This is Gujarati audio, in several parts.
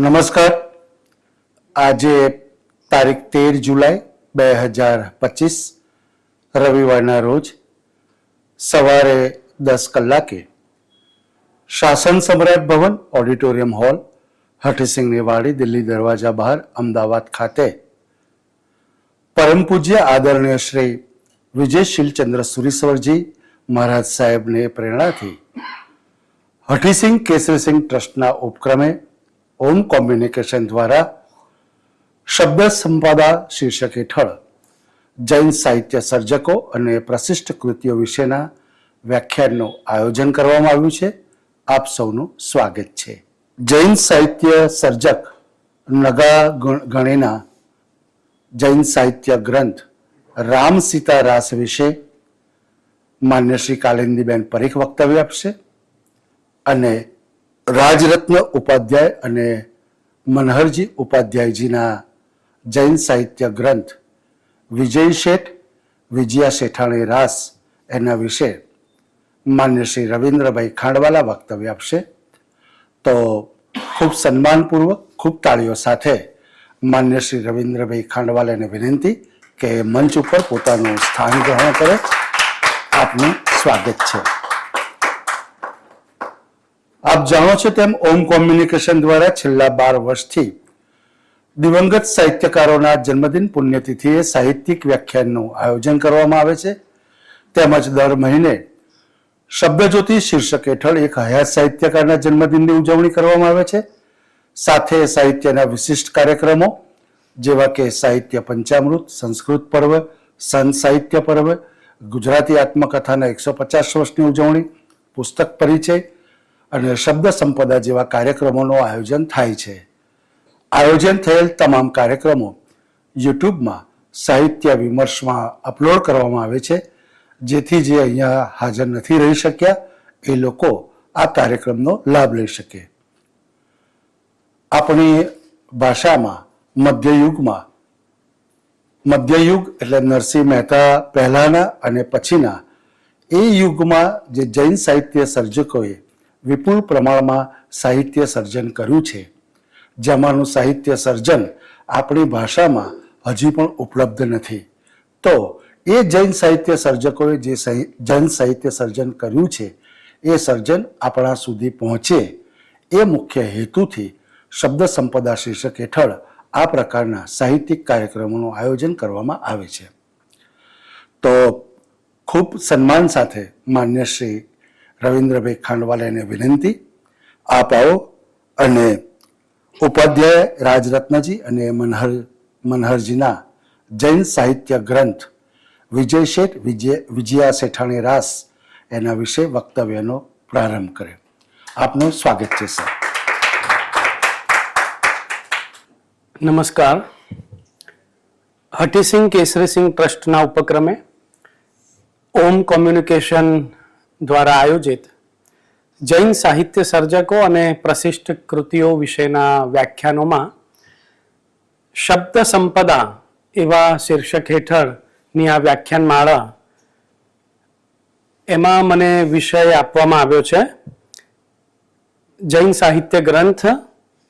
નમસ્કાર. આજે તારીખ 13 જુલાઈ 2025 રવિવારના રોજ સવારે 10 કલાકે શાસન સમ્રાટ ભવન ઓડિટોરિયમ હોલ, હઠીસિંહની વાડી, દિલ્હી દરવાજા બહાર, અમદાવાદ ખાતે પરમ પૂજ્ય આદરણીય શ્રી વિજય શીલચંદ્ર સુરીશ્વરજી મહારાજ સાહેબને પ્રેરણાથી હઠીસિંહ કેસરીસિંહ ટ્રસ્ટના ઉપક્રમે ઓમ કોમ્યુનિકેશન દ્વારા શબ્દ સંપદા શીર્ષક હેઠળ જૈન સાહિત્ય સર્જકો અને પ્રશિષ્ટ કૃતિઓ વિશેના વ્યાખ્યાનનું આયોજન કરવામાં આવ્યું છે. આપ સૌનું સ્વાગત છે. જૈન સાહિત્ય સર્જક નગા ગણેના જૈન સાહિત્ય ગ્રંથ રામ સીતા રાસ વિશે માન્ય શ્રી કાલિંદીબેન પરીખ વક્તવ્ય આપશે અને રાજરત્ન ઉપાધ્યાય અને મનહરજી ઉપાધ્યાયજીના જૈન સાહિત્ય ગ્રંથ વિજય શેઠ વિજયા શેઠાણી રાસ એના વિશે માન્ય શ્રી રવિન્દ્રભાઈ ખાંડવાલા વક્તવ્ય આપશે. તો ખૂબ સન્માનપૂર્વક, ખૂબ તાળીઓ સાથે માન્ય શ્રી રવિન્દ્રભાઈ ખાંડવાલાને વિનંતી કે મંચ ઉપર પોતાનું સ્થાન ગ્રહણ કરે. આપનું સ્વાગત છે. આપ જાણો છો તેમ ઓમ કોમ્યુનિકેશન દ્વારા છેલ્લા 12 વર્ષથી દિવંગત સાહિત્યકારોના જન્મદિન પુણ્યતિથિએ સાહિત્યિક વ્યાખ્યાનનું આયોજન કરવામાં આવે છે. તેમજ દર મહિને શબ્દજ્યોતિ શીર્ષક હેઠળ એક હયાત સાહિત્યકારના જન્મદિનની ઉજવણી કરવામાં આવે છે. સાથે સાહિત્યના વિશિષ્ટ કાર્યક્રમો જેવા કે સાહિત્ય પંચામૃત, સંસ્કૃત પર્વ, સંત સાહિત્ય પર્વ, ગુજરાતી આત્મકથાના 150 વર્ષની ઉજવણી, પુસ્તક પરિચય અને શબ્દ સંપદા જેવા કાર્યક્રમોનું આયોજન થાય છે. આયોજન થયેલ તમામ કાર્યક્રમો યુટ્યુબમાં સાહિત્ય વિમર્શમાં અપલોડ કરવામાં આવે છે, જેથી જે અહીંયા હાજર નથી રહી શક્યા એ લોકો આ કાર્યક્રમનો લાભ લઈ શકે. આપણી ભાષામાં મધ્યયુગ એટલે નરસિંહ મહેતા પહેલાના અને પછીના એ યુગમાં જે જૈન સાહિત્ય સર્જકોએ વિપુલ પ્રમાણમાં સાહિત્ય સર્જન કર્યું છે, જેમાંનું સાહિત્ય સર્જન આપણી ભાષામાં હજી પણ ઉપલબ્ધ નથી. તો એ જૈન સાહિત્ય સર્જકોએ જે જૈન સાહિત્ય સર્જન કર્યું છે એ સર્જન આપણા સુધી પહોંચે એ મુખ્ય હેતુથી શબ્દ સંપદા શીર્ષક હેઠળ આ પ્રકારના સાહિત્યિક કાર્યક્રમોનું આયોજન કરવામાં આવે છે. તો ખૂબ સન્માન સાથે માન્ય શ્રી રવિન્દ્રભાઈ ખાંડવાલાને વિનંતી, આપ આવો અને ઉપાધ્યાય રાજરત્નજી અને મનહરજીના જૈન સાહિત્ય ગ્રંથ વિજય શેઠ વિજયા શેઠાણી રાસ એના વિશે વક્તવ્યનો પ્રારંભ કરે. આપનું સ્વાગત છે સર. નમસ્કાર. હઠીસિંહ કેસરીસિંહ ટ્રસ્ટના ઉપક્રમે ઓમ કોમ્યુનિકેશન દ્વારા આયોજિત જૈન સાહિત્ય સર્જકો અને પ્રશિષ્ટ કૃતિઓ વિશેના વ્યાખ્યાનોમાં શબ્દ સંપદા એવા શીર્ષક હેઠળની આ વ્યાખ્યાન માળા, એમાં મને વિષય આપવામાં આવ્યો છે જૈન સાહિત્ય ગ્રંથ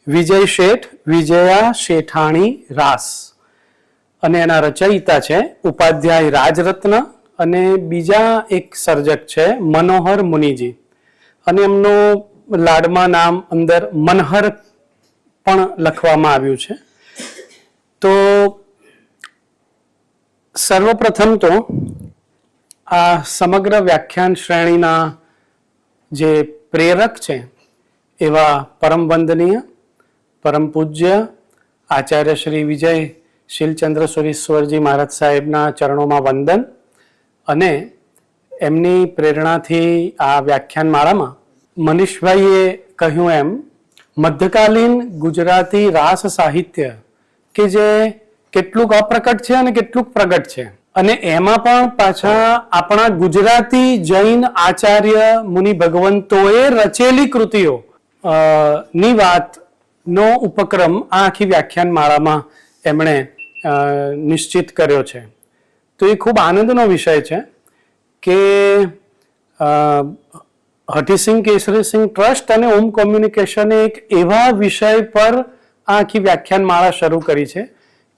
વિજય શેઠ વિજયા શેઠાણી રાસ, અને એના રચયિતા છે ઉપાધ્યાય રાજરત્ન અને બીજા એક સર્જક છે મનોહર મુનિજી, અને એમનું લાડમાં નામ અંદર મનહર પણ લખવામાં આવ્યું છે. તો સર્વપ્રથમ તો આ સમગ્ર વ્યાખ્યાન શ્રેણીના જે પ્રેરક છે એવા પરમ વંદનીય પરમ પૂજ્ય આચાર્ય શ્રી વિજય શીલચંદ્ર સુરીશ્વરજી મહારાજ સાહેબના ચરણોમાં વંદન, અને એમની પ્રેરણાથી આ વ્યાખ્યાન માળામાં મનીષભાઈએ કહ્યું એમ મધ્યકાલીન ગુજરાતી રાસ સાહિત્ય કે જે કેટલુંક અપ્રકટ છે અને કેટલુંક પ્રગટ છે, અને એમાં પણ પાછા આપણા ગુજરાતી જૈન આચાર્ય મુનિ ભગવંતોએ રચેલી કૃતિઓ ની વાતનો ઉપક્રમ આ આખી વ્યાખ્યાન માળામાં એમણે નિશ્ચિત કર્યો છે. તો એ ખૂબ આનંદનો વિષય છે કે હઠીસિંહ કેસરીસિંહ ટ્રસ્ટ અને ઓમ કોમ્યુનિકેશને એક એવા વિષય પર આ આખી વ્યાખ્યાન માળા શરૂ કરી છે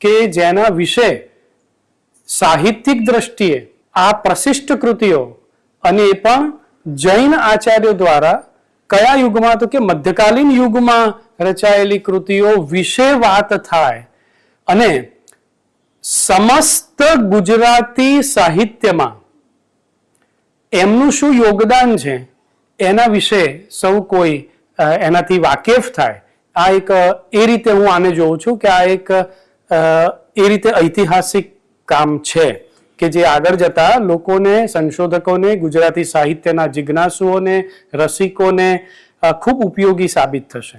કે જેના વિશે સાહિત્યિક દ્રષ્ટિએ આ પ્રશિષ્ટ કૃતિઓ અને એ પણ જૈન આચાર્યો દ્વારા કયા યુગમાં તો કે મધ્યકાલીન યુગમાં રચાયેલી કૃતિઓ વિશે વાત થાય અને સમસ્ત ગુજરાતી સાહિત્યમાં એમનું શું યોગદાન છે એના વિશે સૌ કોઈ એનાથી વાકેફ થાય. આ એક એ રીતે હું આને જોઉં છું કે આ એક એ રીતે ઐતિહાસિક કામ છે કે જે આગળ જતા લોકોને, સંશોધકોને, ગુજરાતી સાહિત્યના જિજ્ઞાસુઓને, રસિકોને ખૂબ ઉપયોગી સાબિત થશે.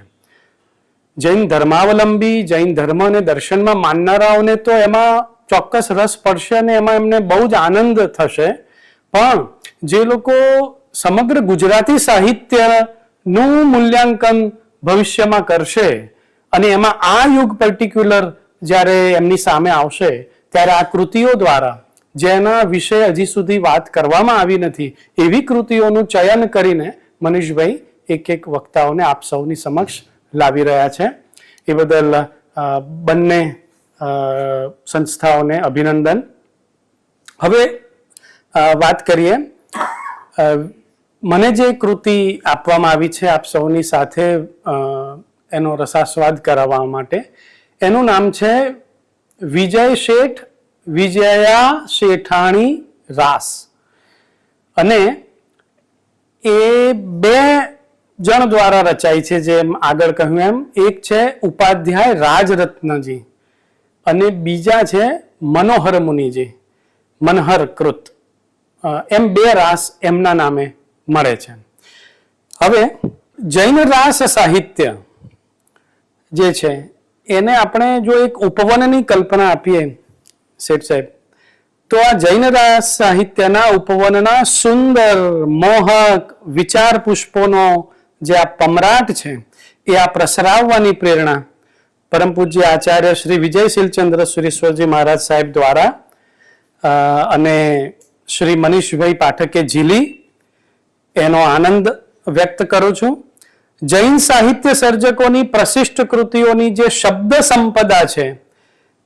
જૈન ધર્માવલંબી, જૈન ધર્મ અને દર્શનમાં માનનારાઓને તો એમાં ચોક્કસ રસ પડશે અને એમાં એમને બહુ જ આનંદ થશે. પણ જે લોકો સમગ્ર ગુજરાતી સાહિત્યનું મૂલ્યાંકન ભવિષ્યમાં કરશે અને એમાં આ યુગ પર્ટિક્યુલર જ્યારે એમની સામે આવશે ત્યારે આ કૃતિઓ દ્વારા જેના વિશે હજી સુધી વાત કરવામાં આવી નથી એવી કૃતિઓનું ચયન કરીને મનીષભાઈ એક એક વક્તાઓને આપ સૌની સમક્ષ લાવી રહ્યા છે. એ બદલ બંને સંસ્થાઓને અભિનંદન. હવે વાત કરીએ, મને જે કૃતિ આપવામાં આવી છે આપ સૌની સાથે એનો રસાસ્વાદ કરાવવા માટે, એનું નામ છે વિજય શેઠ વિજયા શેઠાણી રાસ. અને એ બે જણ દ્વારા રચાઈ છે, જેમ આગળ કહ્યું એમ. એક છે ઉપાધ્યાય રાજરત્નજી અને બીજા છે મનોહર મુનિજી, મનહર કૃત. એમ બે રાસ એમના નામે મળે છે. હવે જૈન રાસ સાહિત્ય જે છે એને આપણે જો એક ઉપવનની કલ્પના આપીએ શેઠ સાહેબ, તો આ જૈન રાસ સાહિત્યના ઉપવનના સુંદર, મોહક વિચાર પુષ્પોનો જે આ પમરાટ છે એ આ પ્રસરાવવાની પ્રેરણા પરમ પૂજ્ય આચાર્ય શ્રી વિજય શીલચંદ્ર સુરેશ્વરજી મહારાજ સાહેબ દ્વારા અને શ્રી મનીષભાઈ પાઠકે ઝીલી એનો આનંદ વ્યક્ત કરું છું. જૈન સાહિત્ય સર્જકોની પ્રશિષ્ટ કૃતિઓની જે શબ્દ સંપદા છે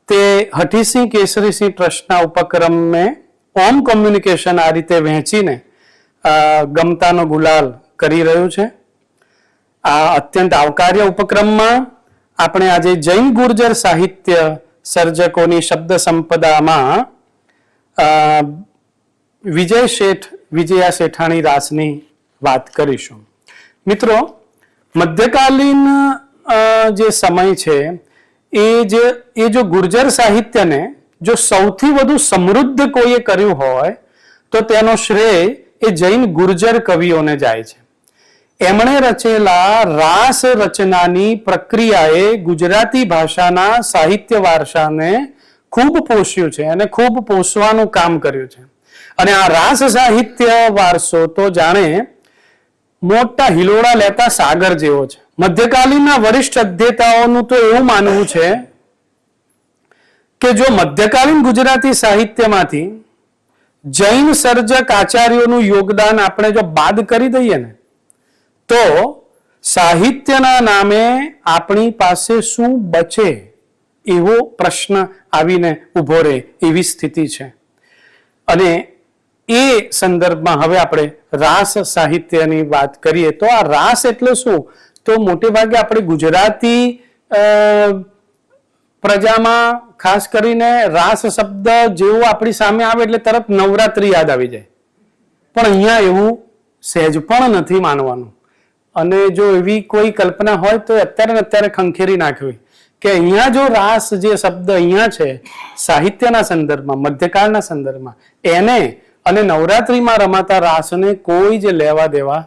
તે હઠીસિંહ કેસરીસિંહ ટ્રસ્ટના ઉપક્રમે ઓમ કોમ્યુનિકેશન આ રીતે વહેંચીને ગમતાનો ગુલાલ કરી રહ્યું છે. આ અત્યંત આવકાર્ય ઉપક્રમમાં આપણે આજે જૈન ગુર્જર સાહિત્ય સર્જકોની શબ્દ સંપદામાં વિજય શેઠ વિજયા શેઠાણી રાસની વાત કરીશું. મિત્રો, મધ્યકાલીન જે સમય છે એ જો ગુર્જર સાહિત્યને જો સૌથી વધુ સમૃદ્ધ કોઈએ કર્યું હોય તો તેનો શ્રેય એ જૈન ગુર્જર કવિઓને જાય છે. એમણે રચેલા રાસ રચનાની પ્રક્રિયાએ ગુજરાતી ભાષાના સાહિત્ય વારસાને ખૂબ પોષ્યું છે અને ખૂબ પોષવાનું કામ કર્યું છે. અને આ રાસ સાહિત્ય વારસો તો જાણે મોટા હિલોડા લેતા સાગર જેવો છે. મધ્યકાલીનના વરિષ્ઠ અધ્યેતાઓનું તો એવું માનવું છે કે જો મધ્યકાલીન ગુજરાતી સાહિત્યમાંથી જૈન સર્જક આચાર્યોનું યોગદાન આપણે જો બાદ કરી દઈએ ને તો સાહિત્યના નામે આપણી પાસે શું બચે એવો પ્રશ્ન આવીને ઉભો રહે એવી સ્થિતિ છે. અને એ સંદર્ભમાં હવે આપણે રાસ સાહિત્યની વાત કરીએ તો આ રાસ એટલે શું? તો મોટે ભાગે આપણે ગુજરાતી પ્રજામાં ખાસ કરીને રાસ શબ્દ જેવો આપણી સામે આવે એટલે તરત નવરાત્રી યાદ આવી જાય. પણ અહીંયા એવું સહેજ પણ નથી માનવાનું. અને જો એવી કોઈ કલ્પના હોય તો અત્યારે ખંખેરી નાખવી કે અહીંયા જો રાસ જે શબ્દ અહીંયા છે સાહિત્યના સંદર્ભમાં, મધ્યકાળના સંદર્ભમાં, એને અને નવરાત્રીમાં રમાતા રાસને કોઈ જ લેવા દેવા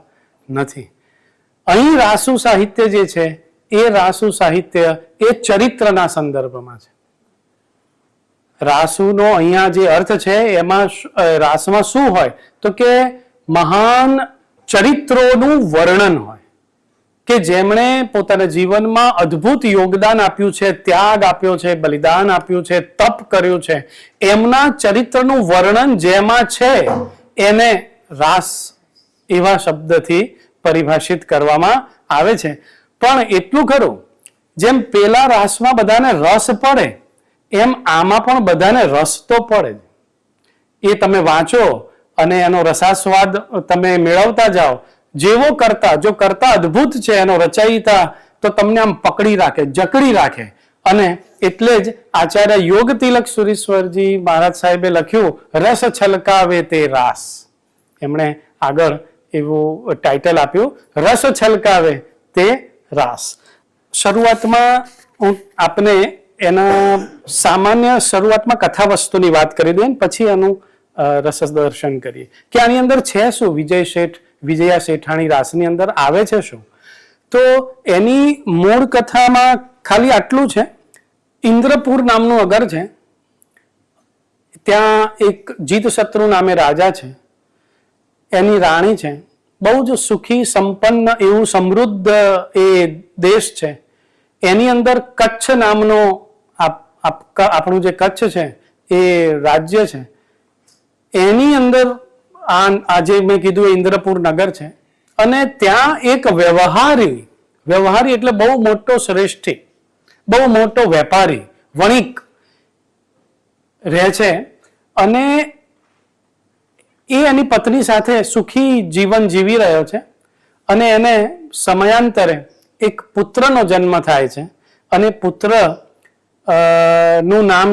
નથી. અહીં રાસુ સાહિત્ય જે છે એ રાસુ સાહિત્ય એ ચરિત્રના સંદર્ભમાં છે. રાસુનો અહીંયા જે અર્થ છે એમાં રાસમાં શું હોય તો કે મહાન ચરિત્રોનું વર્ણન હોય કે જેમણે પોતાના જીવનમાં અદ્ભુત યોગદાન આપ્યું છે, ત્યાગ આપ્યો છે, બલિદાન આપ્યું છે, તપ કર્યું છે, એમના ચરિત્રનું વર્ણન જેમાં છે એને રાસ એવા શબ્દથી પરિભાષિત કરવામાં આવે છે. પણ એટલું ખરું જેમ પેલા રાસમાં બધાને રસ પડે એમ આમાં પણ બધાને રસ તો પડે જ. એ તમે વાંચો અને એનો રસાસ્વાદ તમે મેળવતા જાઓ. જેવો કરતા, જો કરતા અદ્ભુત છે એનો રચયિતા, તો તમને આમ પકડી રાખે, જકડી રાખે. અને એટલે જ આચાર્ય યોગ તિલક સુરીશ્વરજી મહારાજ સાહેબે લખ્યું, રસ છલકાવે તે રાસ. એમણે આગળ એવું ટાઇટલ આપ્યું, રસ છલકાવે તે રાસ. શરૂઆતમાં હું આપને એના સામાન્ય શરૂઆતમાં કથા વસ્તુની વાત કરી દઉં, પછી એનું રસ દર્શન કરીએ કે આની અંદર છે શું. વિજયા શેઠાણી રાસની અંદર આવે છે શું? તો એની મૂળ કથામાં ખાલી આટલું છે. ઇન્દ્રપુર નામનું અગર છે, ત્યાં એક જીતશત્રુ નામે રાજા છે, એની રાણી છે. બહુ જ સુખી સંપન્ન એવું સમૃદ્ધ એ દેશ છે. એની અંદર કચ્છ નામનો આપણું જે કચ્છ છે એ રાજ્ય છે. એની અંદર આજે મેં કીધું ઇન્દ્રપુર નગર છે. અને ત્યાં એક વ્યવહારી એટલે બહુ મોટો શ્રેષ્ઠી, બહુ મોટો વેપારી, વણિક રહે છે. અને એ એની પત્ની સાથે સુખી જીવન જીવી રહ્યો છે. અને એને સમયાંતરે એક પુત્રનો જન્મ થાય છે. અને પુત્ર નું નામ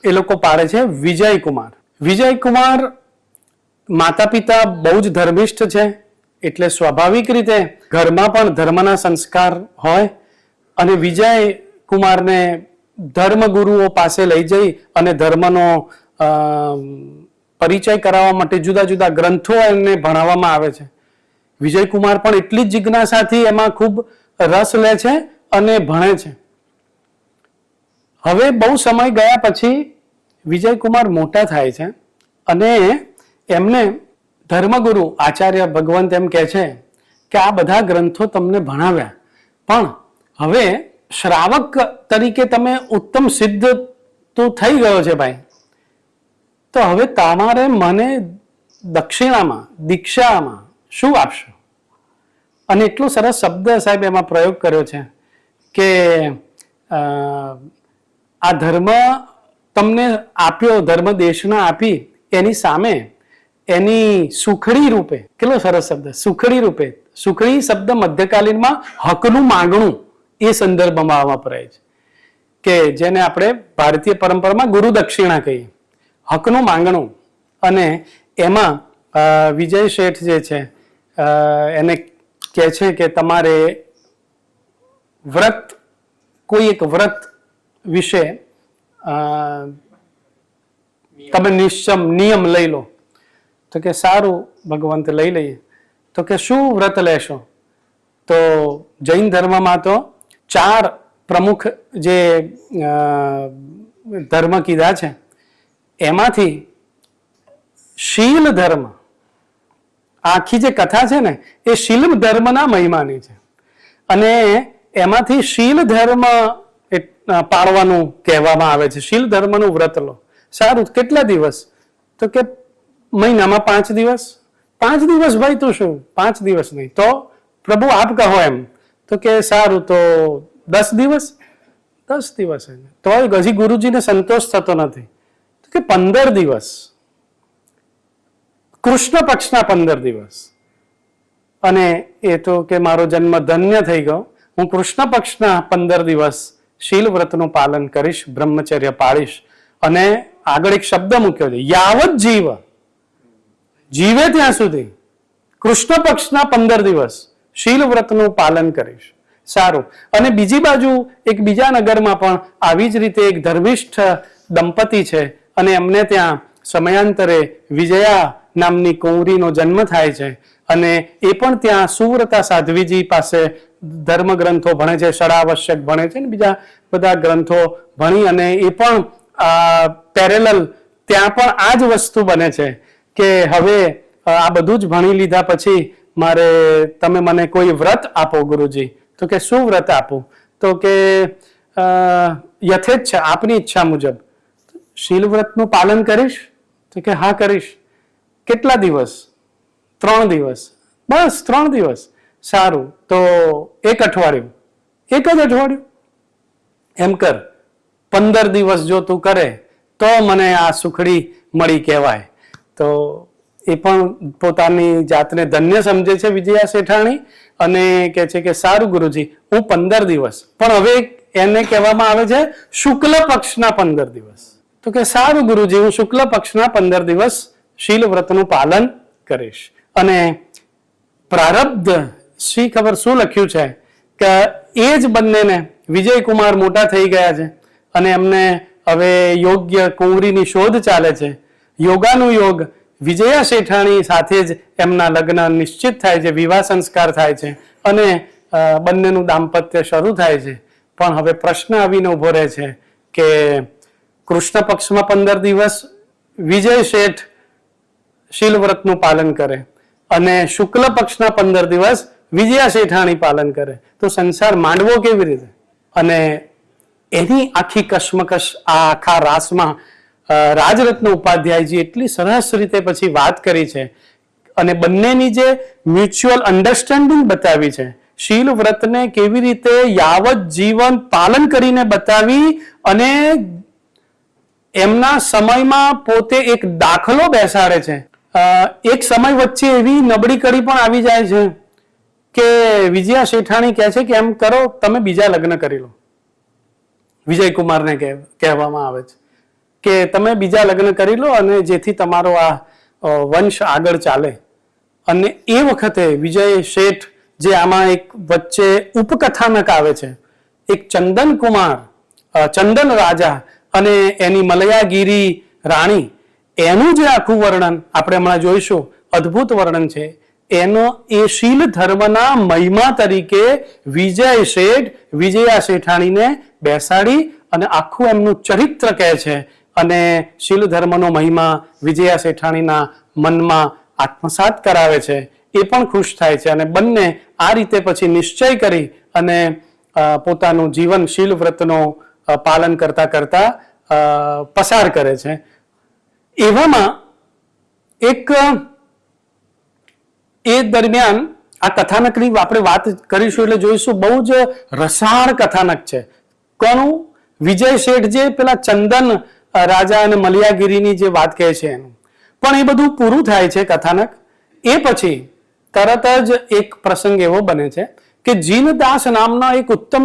એ લોકો પાડે છે વિજયકુમાર. વિજયકુમાર માતા પિતા બહુ જ ધર્મિષ્ઠ છે, એટલે સ્વાભાવિક રીતે ઘરમાં પણ ધર્મના સંસ્કાર હોય. અને વિજય કુમારને ધર્મગુરુઓ પાસે લઈ જઈ અને ધર્મનો પરિચય કરાવવા માટે જુદા જુદા ગ્રંથો એમને ભણાવવામાં આવે છે. વિજયકુમાર પણ એટલી જ જિજ્ઞાસાથી એમાં ખૂબ રસ લે છે અને ભણે છે. હવે બહુ સમય ગયા પછી વિજયકુમાર મોટા થાય છે અને એમને ધર્મગુરુ આચાર્ય ભગવંત એમ કહે છે કે આ બધા ગ્રંથો તમને ભણાવ્યા, પણ હવે શ્રાવક તરીકે તમે ઉત્તમ સિદ્ધ તો થઈ ગયો છે ભાઈ, તો હવે તમારે મને દક્ષિણામાં, દીક્ષામાં શું આપશો? અને એટલો સરસ શબ્દ સાહેબ એમાં પ્રયોગ કર્યો છે કે આ ધર્મ તમને આપ્યો, ધર્મ દેશના આપી, એની સામે એની સુખડી રૂપે, કેટલો સરસ શબ્દ, સુખડી રૂપે. સુખડી શબ્દ મધ્યકાલીનમાં હકનું માંગણું એ સંદર્ભમાં વપરાય છે, કે જેને આપણે ભારતીય પરંપરામાં ગુરુ દક્ષિણા કહીએ, હકનું માંગણું. અને એમાં વિજય શેઠ જે છે એને કહે છે કે તમારે વ્રત, કોઈ એક વ્રત વિશે તમે નિયમ લઈ લો. તો કે સારું ભગવંત, લઈ લઈએ. તો કે શું વ્રત લેશો? તો જૈન ધર્મમાં તો 4 પ્રમુખ જે ધર્મ કીધા છે, એમાંથી શીલ ધર્મ, આખી જે કથા છે ને એ શીલ ધર્મના મહિમાની છે. અને એમાંથી શીલ ધર્મ પાળવાનું કહેવામાં આવે છે. શીલ ધર્મનું વ્રત લો. સારું, કેટલા દિવસ? તો કે મહિનામાં 5 દિવસ. 5 દિવસ ભાઈ, તું શું 5 દિવસ નહીં, તો પ્રભુ આપ કહો એમ. તો કે સારું, તો 10 દિવસ. 10 દિવસ તો હજી ગુરુજીને સંતોષ થતો નથી. તો કે 15 દિવસ, કૃષ્ણ પક્ષના 15 દિવસ. અને એ તો કે મારો જન્મ ધન્ય થઈ ગયો, હું કૃષ્ણ પક્ષના 15 દિવસ શીલ વ્રતનું પાલન કરીશ, બ્રહ્મચર્ય પાળીશ. અને આગળ એક શબ્દ મૂક્યો છે, યાવત જીવે ત્યાં સુધી કૃષ્ણ પક્ષના 15 દિવસ શીલ વ્રતનું પાલન કરીશ. સારું. અને બીજી બાજુ એક બીજા નગરમાં પણ આવી જ રીતે એક ધર્મિષ્ઠ દંપતી છે, અને એમને ત્યાં સમયાંતરે વિજયા નામની કુંવરીનો જન્મ થાય છે. અને એ પણ ત્યાં સુવ્રતા સાધ્વીજી પાસે ધર્મ ગ્રંથો ભણે છે, ષડાવશ્યક ભણે છે, ને બીજા બધા ગ્રંથો ભણી. અને એ પણ પેરેલલ ત્યાં પણ આ જ વસ્તુ બને છે કે હવે આ બધું જ ભણી લીધા પછી મારે તમે મને કોઈ વ્રત આપો ગુરુજી. તો કે શું વ્રત આપું? તો કે યથેચ્છા, આપની ઈચ્છા મુજબ. શીલ વ્રતનું પાલન કરીશ? તો કે હા કરીશ. કેટલા દિવસ? 3 દિવસ. બસ 3 દિવસ. સારું, તો 1 અઠવાડિયું. 1 જ અઠવાડિયું? એમ કર, 15 દિવસ જો તું કરે તો મને આ સુખડી મળી કહેવાય. તો એ પણ પોતાની જાતને ધન્ય સમજે છે વિજયા શેઠાણી, અને કહે છે કે સારું ગુરુજી, હું 15 દિવસ, પણ હવે એને કહેવામાં આવે છે શુક્લ પક્ષના 15 દિવસ. તો કે સારું ગુરુજી, હું શુક્લ પક્ષના 15 દિવસ શીલ વ્રતનું પાલન કરીશ. અને પ્રારબ્ધ શી ખબર શું લખ્યું છે કે એ જ બંનેને વિજયકુમાર મોટા થઈ ગયા છે અને એમને હવે યોગ્ય કુંવરીની શોધ ચાલે છે. યોગાનું યોગ વિજયા શેઠાણી સાથે જ એમના લગ્ન નિશ્ચિત થાય છે, વિવાહ સંસ્કાર થાય છે અને બંનેનું દાંપત્ય શરૂ થાય છે. પણ હવે પ્રશ્ન આવીને ઉભો રહે છે કે કૃષ્ણ પક્ષમાં 15 દિવસ વિજય શેઠ શીલવ્રતનું પાલન કરે અને શુક્લ પક્ષના 15 દિવસ વિજયા શેઠાણી પાલન કરે, તો સંસાર માંડવો કેવી રીતે? અને એની આખી કશ્મકશ આ આખા રાસમાં રાજરત્ન ઉપાધ્યાયજી એટલી સરસ રીતે પછી વાત કરી છે અને બંનેની જે મ્યુચ્યુઅલ અન્ડરસ્ટેન્ડિંગ બતાવી છે, શીલ વ્રતને કેવી રીતે યાવત જીવન પાલન કરીને બતાવી અને એમના સમયમાં પોતે એક દાખલો બેસાડે છે. એક સમય વચ્ચે એવી નબળી કડી પણ આવી જાય છે કે વિજયા શેઠાણી કહે છે કે એમ કરો, તમે બીજા લગ્ન કરી લો. વિજયકુમારને કહેવામાં આવે છે કે તમે બીજા લગ્ન કરી લો અને જેથી તમારો આ વંશ આગળ ચાલે. અને એ વખતે વિજય શેઠ, જે આમાં એક વચ્ચે ઉપકથાનક આવે છે, એક ચંદન કુમાર, ચંદન રાજા અને એની મલયાગીરી રાણી, એનું જે આખું વર્ણન આપણે હમણાં જોઈશું, અદ્ભુત વર્ણન છે. એનો એ શીલ ધર્મના મહિમા તરીકે વિજય શેઠ વિજયા શેઠાણીને બેસાડી અને આખું એમનું ચરિત્ર કહે છે અને શીલ ધર્મનો મહિમા વિજયા શેઠાણીના મનમાં આત્મસાત કરાવે છે. એ પણ ખુશ થાય છે અને બંને આ રીતે પછી નિશ્ચય કરી અને પોતાનું જીવન શીલ વ્રતનો પાલન કરતા કરતા પસાર કરે છે. એવામાં એક એ દરમિયાન આ કથાનકની આપણે વાત કરીશું એટલે જોઈશું, બહુ જ રસાળ કથાનક છે. કોનું? વિજય શેઠ, જે પેલા ચંદન રાજા અને મલયાગીરીની જે વાત કહે છે એનું. પણ એ બધું પૂરું થાય છે કથાનક. એ પછી તરત જ એક પ્રસંગ એવો બને છે કે જીનદાસ નામના એક ઉત્તમ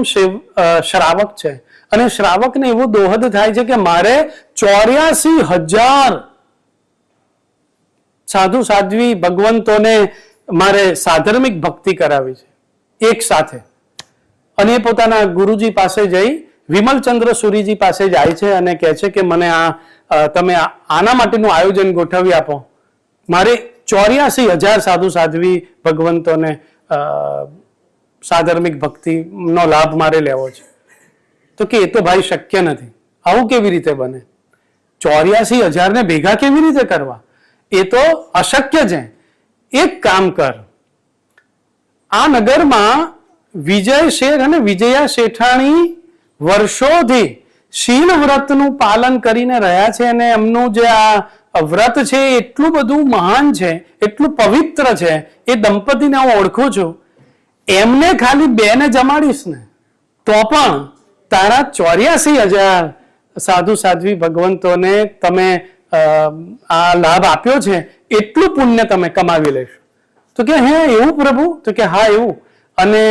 શ્રાવક છે અને શ્રાવકને એવું દોહદ થાય છે કે મારે 84,000 સાધુ સાધ્વી ભગવંતોને મારે સાધર્મિક ભક્તિ કરાવી છે એક સાથે. અને એ પોતાના ગુરુજી પાસે જઈ વિમલચંદ્ર સુરીજી પાસે જાય છે અને કહે છે કે મને તમે આના માટેનું આયોજન ગોઠવી આપો. મારે 84,000 સાધુ સાધ્વી ભગવંતોને સાધર્મિક ભક્તિનો લાભ મારે લેવો છે. તો કે એ તો ભાઈ શક્ય નથી, આવું કેવી રીતે બને? 84,000 ને ભેગા કેવી રીતે કરવા? એ તો અશક્ય છે. એક કામ કર, આ નગરમાં વિજય શેઠ અને વિજયા શેઠાણી વર્ષોથી શીલ વ્રતનું પાલન કરીને રહ્યા છે અને એમનું જે આ વ્રત છે એટલું બધું મહાન છે, એટલું પવિત્ર છે. એ દંપતીને હું ઓળખું છું. એમને ખાલી 2 ને જમાડીશ ને તો પણ તારા 84,000 સાધુ સાધ્વી ભગવંતોને તમે આ લાભ આપ્યો છે એટલું પુણ્ય તમે કમાવી લેશો. તો કે હે એવું પ્રભુ? તો કે હા એવું. અને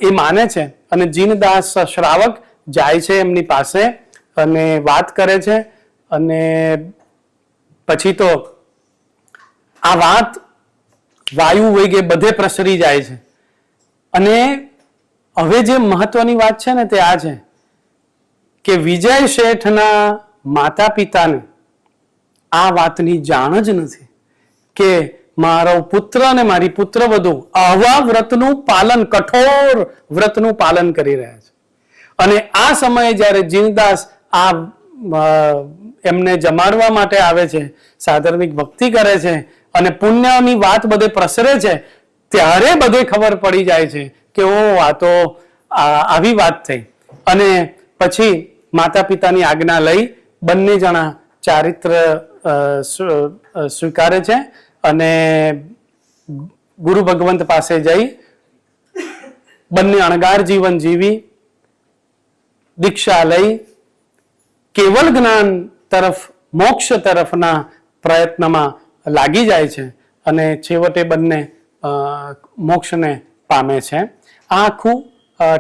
એ માને છે અને જીનદાસ શ્રાવક જાય છે એમની પાસે અને વાત કરે છે. અને પછી તો આ વાત વાયુ વેગે બધે પ્રસરી જાય છે. અને હવે જે મહત્વની વાત છે ને તે આ છે કે વિજય શેઠના માતા પિતાને આ વાતની જાણ જ નથી કે મારો પુત્ર અને મારી પુત્રવધુ આવા વ્રતનું પાલન, કઠોર વ્રતનું પાલન કરી રહ્યા છે. અને આ સમયે જ્યારે જીનદાસ આ એમને જમાડવા માટે આવે છે, સાધર્મિક ભક્તિ કરે છે અને પુણ્યની વાત બધે પ્રસરે છે, ત્યારે બધે ખબર પડી જાય છે કે ઓ આ તો આવી વાત થઈ. અને પછી માતા પિતાની આજ્ઞા લઈ બંને જણા ચારિત્ર સ્વીકારે છે અને ગુરુ ભગવંત પાસે જઈ બંને અણગાર જીવન જીવી દીક્ષા લઈ કેવલ જ્ઞાન તરફ, મોક્ષ તરફના પ્રયત્નમાં લાગી જાય છે અને છેવટે બંને મોક્ષને પામે છે. આ આખું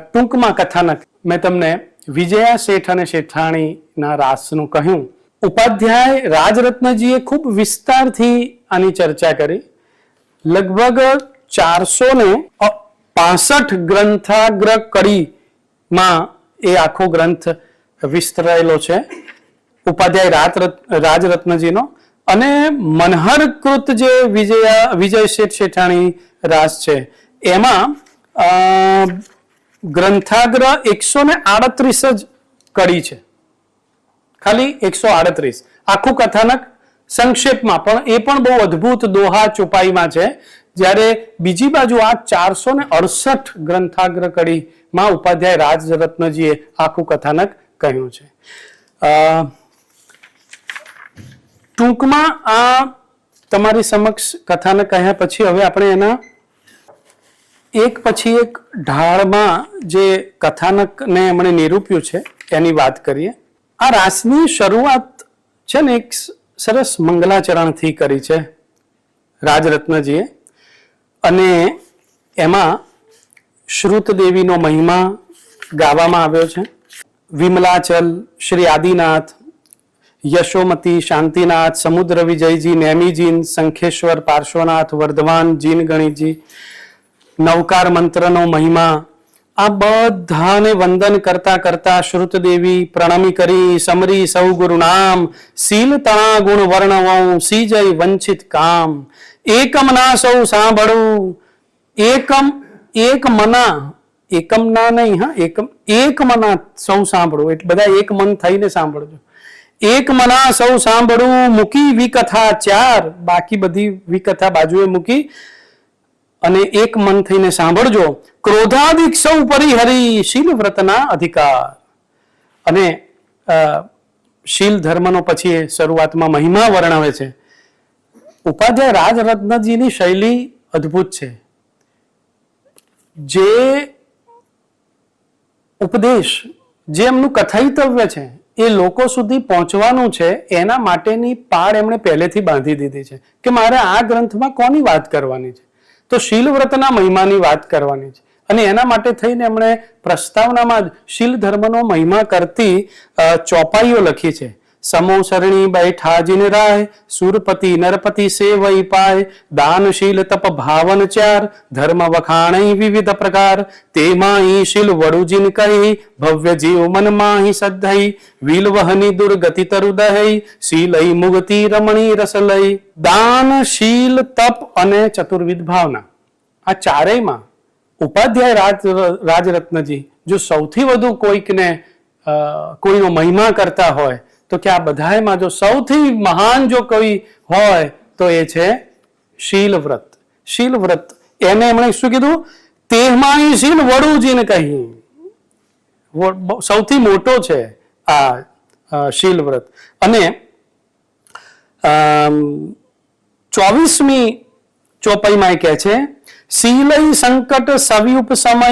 ટૂંકમાં કથાનક મેં તમને વિજયા શેઠ અને શેઠાણીના રાસનું કહ્યું. ઉપાધ્યાય રાજરત્નજીએ ખૂબ વિસ્તારથી આની ચર્ચા કરી. લગભગ 465 ગ્રંથાગ્ર કડીમાં એ આખો ગ્રંથ વિસ્તરાયેલો છે ઉપાધ્યાય રાજરત્નજીનો. અને મનહરકૃત જે વિજય શેઠ શેઠાણી રાસ છે એમાં ગ્રંથાગ્ર 138 જ કડી છે, ખાલી 138. આખું કથાનક સંક્ષેપમાં, પણ એ પણ બહુ અદ્ભુત દોહા ચોપાઈમાં છે. જ્યારે બીજી બાજુ આ 468 ગ્રંથાગ્ર કડીમાં ઉપાધ્યાય રાજરત્નજીએ આખું કથાનક કહ્યું છે. ટૂંકમાં આ તમારી સમક્ષ કથાનક કહ્યા પછી હવે આપણે એના એક પછી એક ઢાળમાં જે કથાનકને એમણે નિરૂપ્યું છે એની વાત કરીએ. આ રાસની શરૂઆત છે ને એક સરસ મંગલાચરણથી કરી છે રાજરત્નજીએ, અને એમાં શ્રુતદેવીનો મહિમા ગાવામાં આવ્યો છે. વિમલાચલ, શ્રી આદિનાથ, યશોમતી, શાંતિનાથ, સમુદ્ર વિજયજી, નેમીજીન, શંખેશ્વર, પાર્શ્વનાથ, વર્ધમાન, જીન ગણિતજી, નવકાર મંત્રનો મહિમા, આ બધાને વંદન કરતા કરતા શ્રુતદેવી પ્રણમી કરી સમરી સૌ ગુરુ નામ, શીલ તણા ગુણ વર્ણવઉં, સીજય વંચિત કામ, એકમ ના સૌ સાંભળું, એક મના, એકમ ના નહીં, હા, એક મના સૌ સાંભળું, એટલે બધા એક મન થઈને સાંભળજો. એક મના સૌ સાંભળું, મૂકી વિકથા 4, બાકી બધી વિકથા બાજુએ મૂકી અને એક મન થઈને સાંભળજો. ક્રોધાદિક સૌ પરિહરી, શીલ વ્રતના અધિકાર. અને શીલ ધર્મનો પછી શરૂઆતમાં મહિમા વર્ણવે છે. ઉપાધ્યાય રાજરત્નજીની શૈલી અદ્ભુત છે. જે ઉપદેશ, જે એમનું કથયિતવ્ય છે એ લોકો સુધી પહોંચવાનું છે, એના માટેની પાળ એમણે પહેલેથી બાંધી દીધી છે કે મારે આ ગ્રંથમાં કોની વાત કરવાની છે, તો શીલવ્રતના મહિમાની વાત કરવાની છે. અને એના માટે થઈને એમણે પ્રસ્તાવનામાં જ શીલ ધર્મનો મહિમા કરતી ચોપાઈઓ લખી છે. સમો સરણી બેઠા જીન રાય, સુરપતિ નરપતિ સેવઈ પાય, દાનશીલ તપ ભાવન 4, ધર્મ વખાણઈ વિવિધ પ્રકાર, તેમાં ઈ શીલ વડુજીન કહી, ભવ્ય જીવ મન માહી સદ્ધઈ, વિલવહની દુર્ગતિ તરુદહઈ, શીલઈ મુગતિ રમણી રસલઈ. દાન, શીલ, તપ અને ચતુર્વિધ ભાવના, આ ચારેયમાં ઉપાધ્યાય રાજરત્નજી જો સૌથી વધુ કોઈનો મહિમા કરતા હોય તો કે આ બધામાં જો સૌથી મહાન જો કોઈ હોય તો એ છે શીલવ્રત. શીલવ્રત એને એમણે શું કીધું? તેમાં શીલ વડુજીને કહી, સૌથી મોટો છે આ શીલવ્રત. અને 24મી ચોપાઈમાં એ કહે છે, શીલઈ સંકટ સવિયુપ સમય,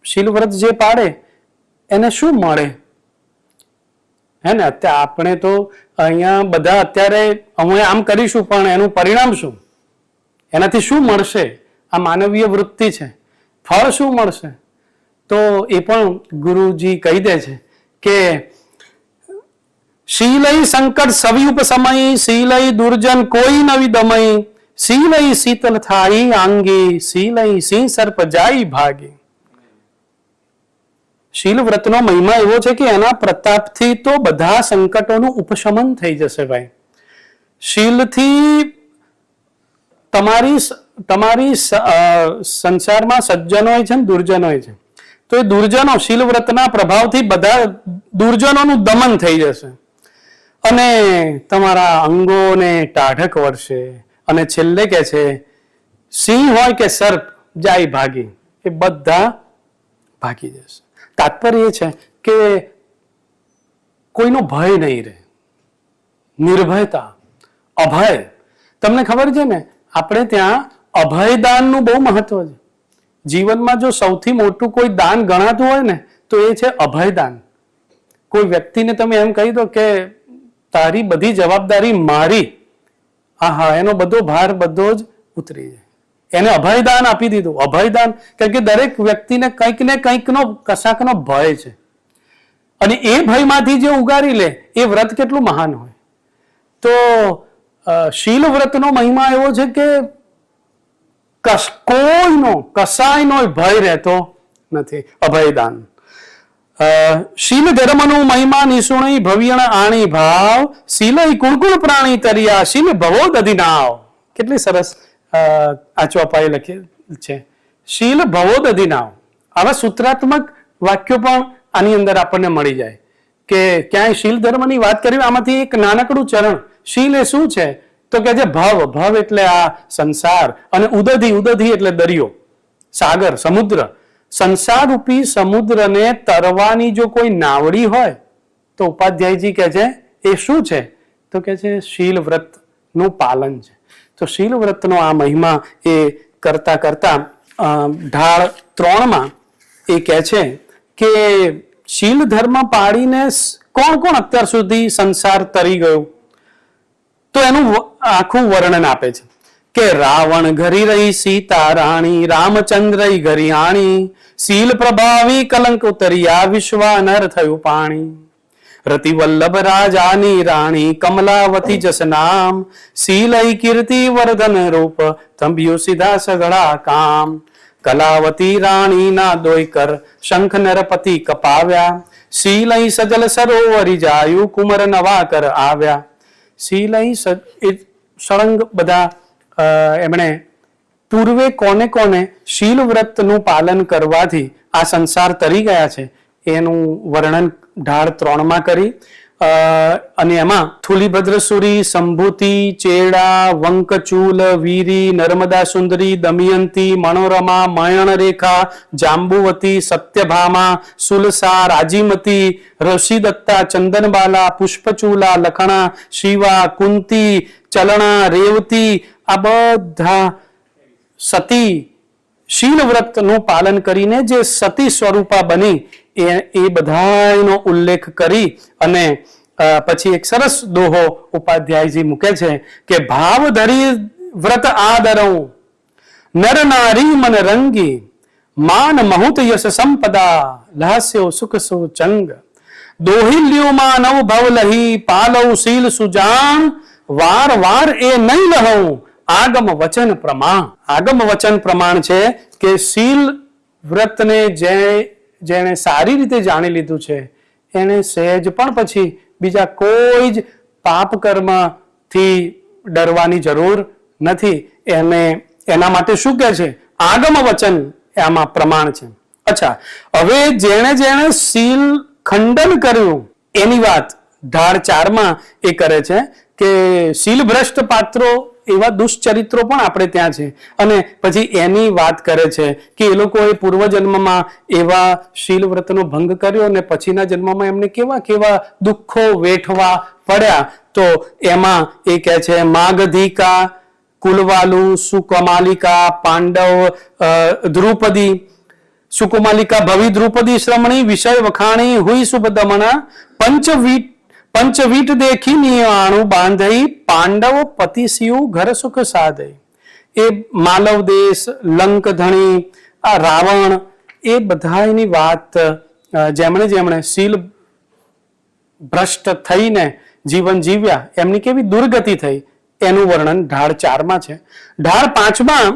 શીલવ્રત જે પાડે એને શું મળે? હે ને, અત્યારે આપણે તો અહીંયા બધા અત્યારે અમે આમ કરીશું પણ એનું પરિણામ શું, એનાથી શું મળશે? આ માનવીય વૃત્તિ છે, ફળ શું મળશે? તો એ પણ ગુરુજી કહી દે છે કે શીલઈ સંકટ સવિયુપ સમય, શીલઈ દુર્જન કોઈ નવી દમઈ, શીલઈ શીતલ થાઈ આંગી, શીલઈ સિંહ સર્પ જાઈ ભાગી. શીલવ્રતનો મહિમા એવો છે કે એના પ્રતાપથી તો બધા સંકટોનું ઉપશમન થઈ જશે ભાઈ. શીલથી તમારી સંસારમાં સજ્જનો હોય છે ને દુર્જનો હોય છે, તો એ દુર્જનો શીલવ્રતના પ્રભાવથી બધા દુર્જનોનું દમન થઈ જશે અને તમારા અંગોને ટાઢક વળશે. અને છેલ્લે કે છે સિંહ હોય કે સર્પ જાય ભાગી, એ બધા ભાગી જશે. તાત્પર્ય એ છે કે કોઈનો ભય નહીં રહે, નિર્ભયતા, અભય. તમને ખબર છે ને, આપણે ત્યાં અભયદાનનું બહુ મહત્વ છે. જીવનમાં જો સૌથી મોટું કોઈ દાન ગણાતું હોય ને તો એ છે અભયદાન. કોઈ વ્યક્તિને તમે એમ કહી દો કે તારી બધી જવાબદારી મારી, હા, એનો બધો ભાર બધો જ ઉતરી જાય. એને અભયદાન આપી દીધું. અભયદાન કારણ કે દરેક વ્યક્તિને કંઈક ને કંઈકનો કશાકનો ભય છે, અને એ ભયમાંથી જે ઉગારી લે એ વ્રત કેટલું મહાન હોય. તો શીલ વ્રતનો મહિમા એવો છે કે કોઈનો કસાયનો ભય રહેતો નથી. અભયદાન. શીલ ધર્મનું મહિમા નિશુણી ભવ્યણ આણી ભાવ શીલઈ કુળકુળ પ્રાણી તરિયા શીલ ભવો દધિનાવ. કેટલી સરસ આ ચોપાઈ લખી છે. શીલ ભવો દધિનાવ. આવા સૂત્રાત્મક વાક્યો પણ આની અંદર આપણને મળી જાય કે ક્યાંય શીલ ધર્મની વાત કરી. આમાંથી એક નાનકડું ચરણ. શીલ એ શું છે તો કે છે ભવ. ભવ એટલે આ સંસાર, અને ઉદધિ એટલે દરિયો, સાગર, સમુદ્ર. સંસાર રૂપી સમુદ્રને તરવાની જો કોઈ નાવડી હોય તો ઉપાધ્યાયજી કહે છે એ શું છે તો કે છે શીલ વ્રત નું પાલન છે. તો શીલ વ્રતનો આ મહિમા એ કરતા કરતા ઢાળ 3 એ કહે છે કે શીલ ધર્મ પાડીને કોણ કોણ અત્યાર સુધી સંસાર તરી ગયું, તો એનું આખું વર્ણન આપે છે કે રાવણ ઘરી રહી સીતા રાણી રામચંદ્ર ઘરી આણી શીલ પ્રભાવી કલંક ઉતર્યા વિશ્વાનર થયું પાણી. રતિ વલ્લભ રાજાની રાણી કમલાવતી જસ નામ શીલઈ કીર્તિ વર્ધન રૂપ થંભ્યું સીધા સગળા કામ. કલાવતી રાણી ના દોયકર શંખ નરપતિ કપાવ્યા શીલઈ સજલ સરોવરી જાયું કુમર નવા કર આવ્યા. શીલઈ સળંગ બધા એમણે પૂર્વે કોને કોને શીલ વ્રતનું પાલન કરવાથી આ સંસાર તરી ગયા છે એનું વર્ણન ઢાળ 3 કરી. અને એમાં થુલીભદ્રસુરી, સંભૂતિ, ચેડા, વંકચૂલ, વીરી, નર્મદા સુંદરી, દમયંતી, મનોરમા, મયણરેખા, જાંબુવતી, સત્યભામા, સુલસા, રાજીમતી, ઋષિદત્તા, ચંદનબાલા, પુષ્પચૂલા, લખણા, શિવા, કુંતી, ચલણા, રેવતી, આ બધા સતી શીલ વ્રતનું પાલન કરીને જે સતી સ્વરૂપા બની એ બધાનો ઉલ્લેખ કરી અને પછી એક સરસ દોહો ઉપાધ્યાયજી મૂકે છે કે ભાવ ધરી વ્રત આદરઉ નર નારી મન રંગી માન મહુત યશ સંપદા લાસ્યો સુખ સો ચંગ દોહિલ્યું માનવ ભવ લહી પાલવ શીલ સુજાન વાર વાર એ નહીં લહું આગમ વચન પ્રમાણ. આગમ વચન પ્રમાણ છે કે શીલ વ્રતને જેણે સારી રીતે જાણી લીધું છે એને સહેજ પણ પછી બીજા કોઈ જ પાપ કર્મથી ડરવાની જરૂર નથી. એના માટે શું કહે છે? આગમ વચન આમાં પ્રમાણ છે. અચ્છા, હવે જેણે શીલ ખંડન કર્યું એની વાત ઢાળ 4 એ કરે છે કે શીલ ભ્રષ્ટ પાત્રો એવા દુષ્ચરિત્રો પણ આપણે ત્યાં છે, અને પછી એની વાત કરે છે કે એ લોકોએ પૂર્વજન્મમાં એવા શીલ વ્રતનો ભંગ કર્યો અને પછીના જન્મમાં એમને કેવા કેવા દુઃખો વેઠવા પડ્યા. તો એમાં એ કહે છે માગધિકા, કુલવાલુ, સુકમાલિકા, પાંડવ, દ્રુપદી, સુકુમાલિકા, ભવિ, દ્રુપદી, શ્રમણી, વિષય વખાણી, હુઈ સુબદમણા, પંચવીટ દેખી નિયાણું બાંધઈ પાંડવ પતિસિયું ઘર સુખ સાધઈ. એ માલવ દેશ, લંક ધણી, આ રાવણ, એ બધાની વાત જેમણે શીલ ભ્રષ્ટ થઈને જીવન જીવ્યા એમની કેવી દુર્ગતિ થઈ એનું વર્ણન ઢાળ 4 છે. ઢાળ 5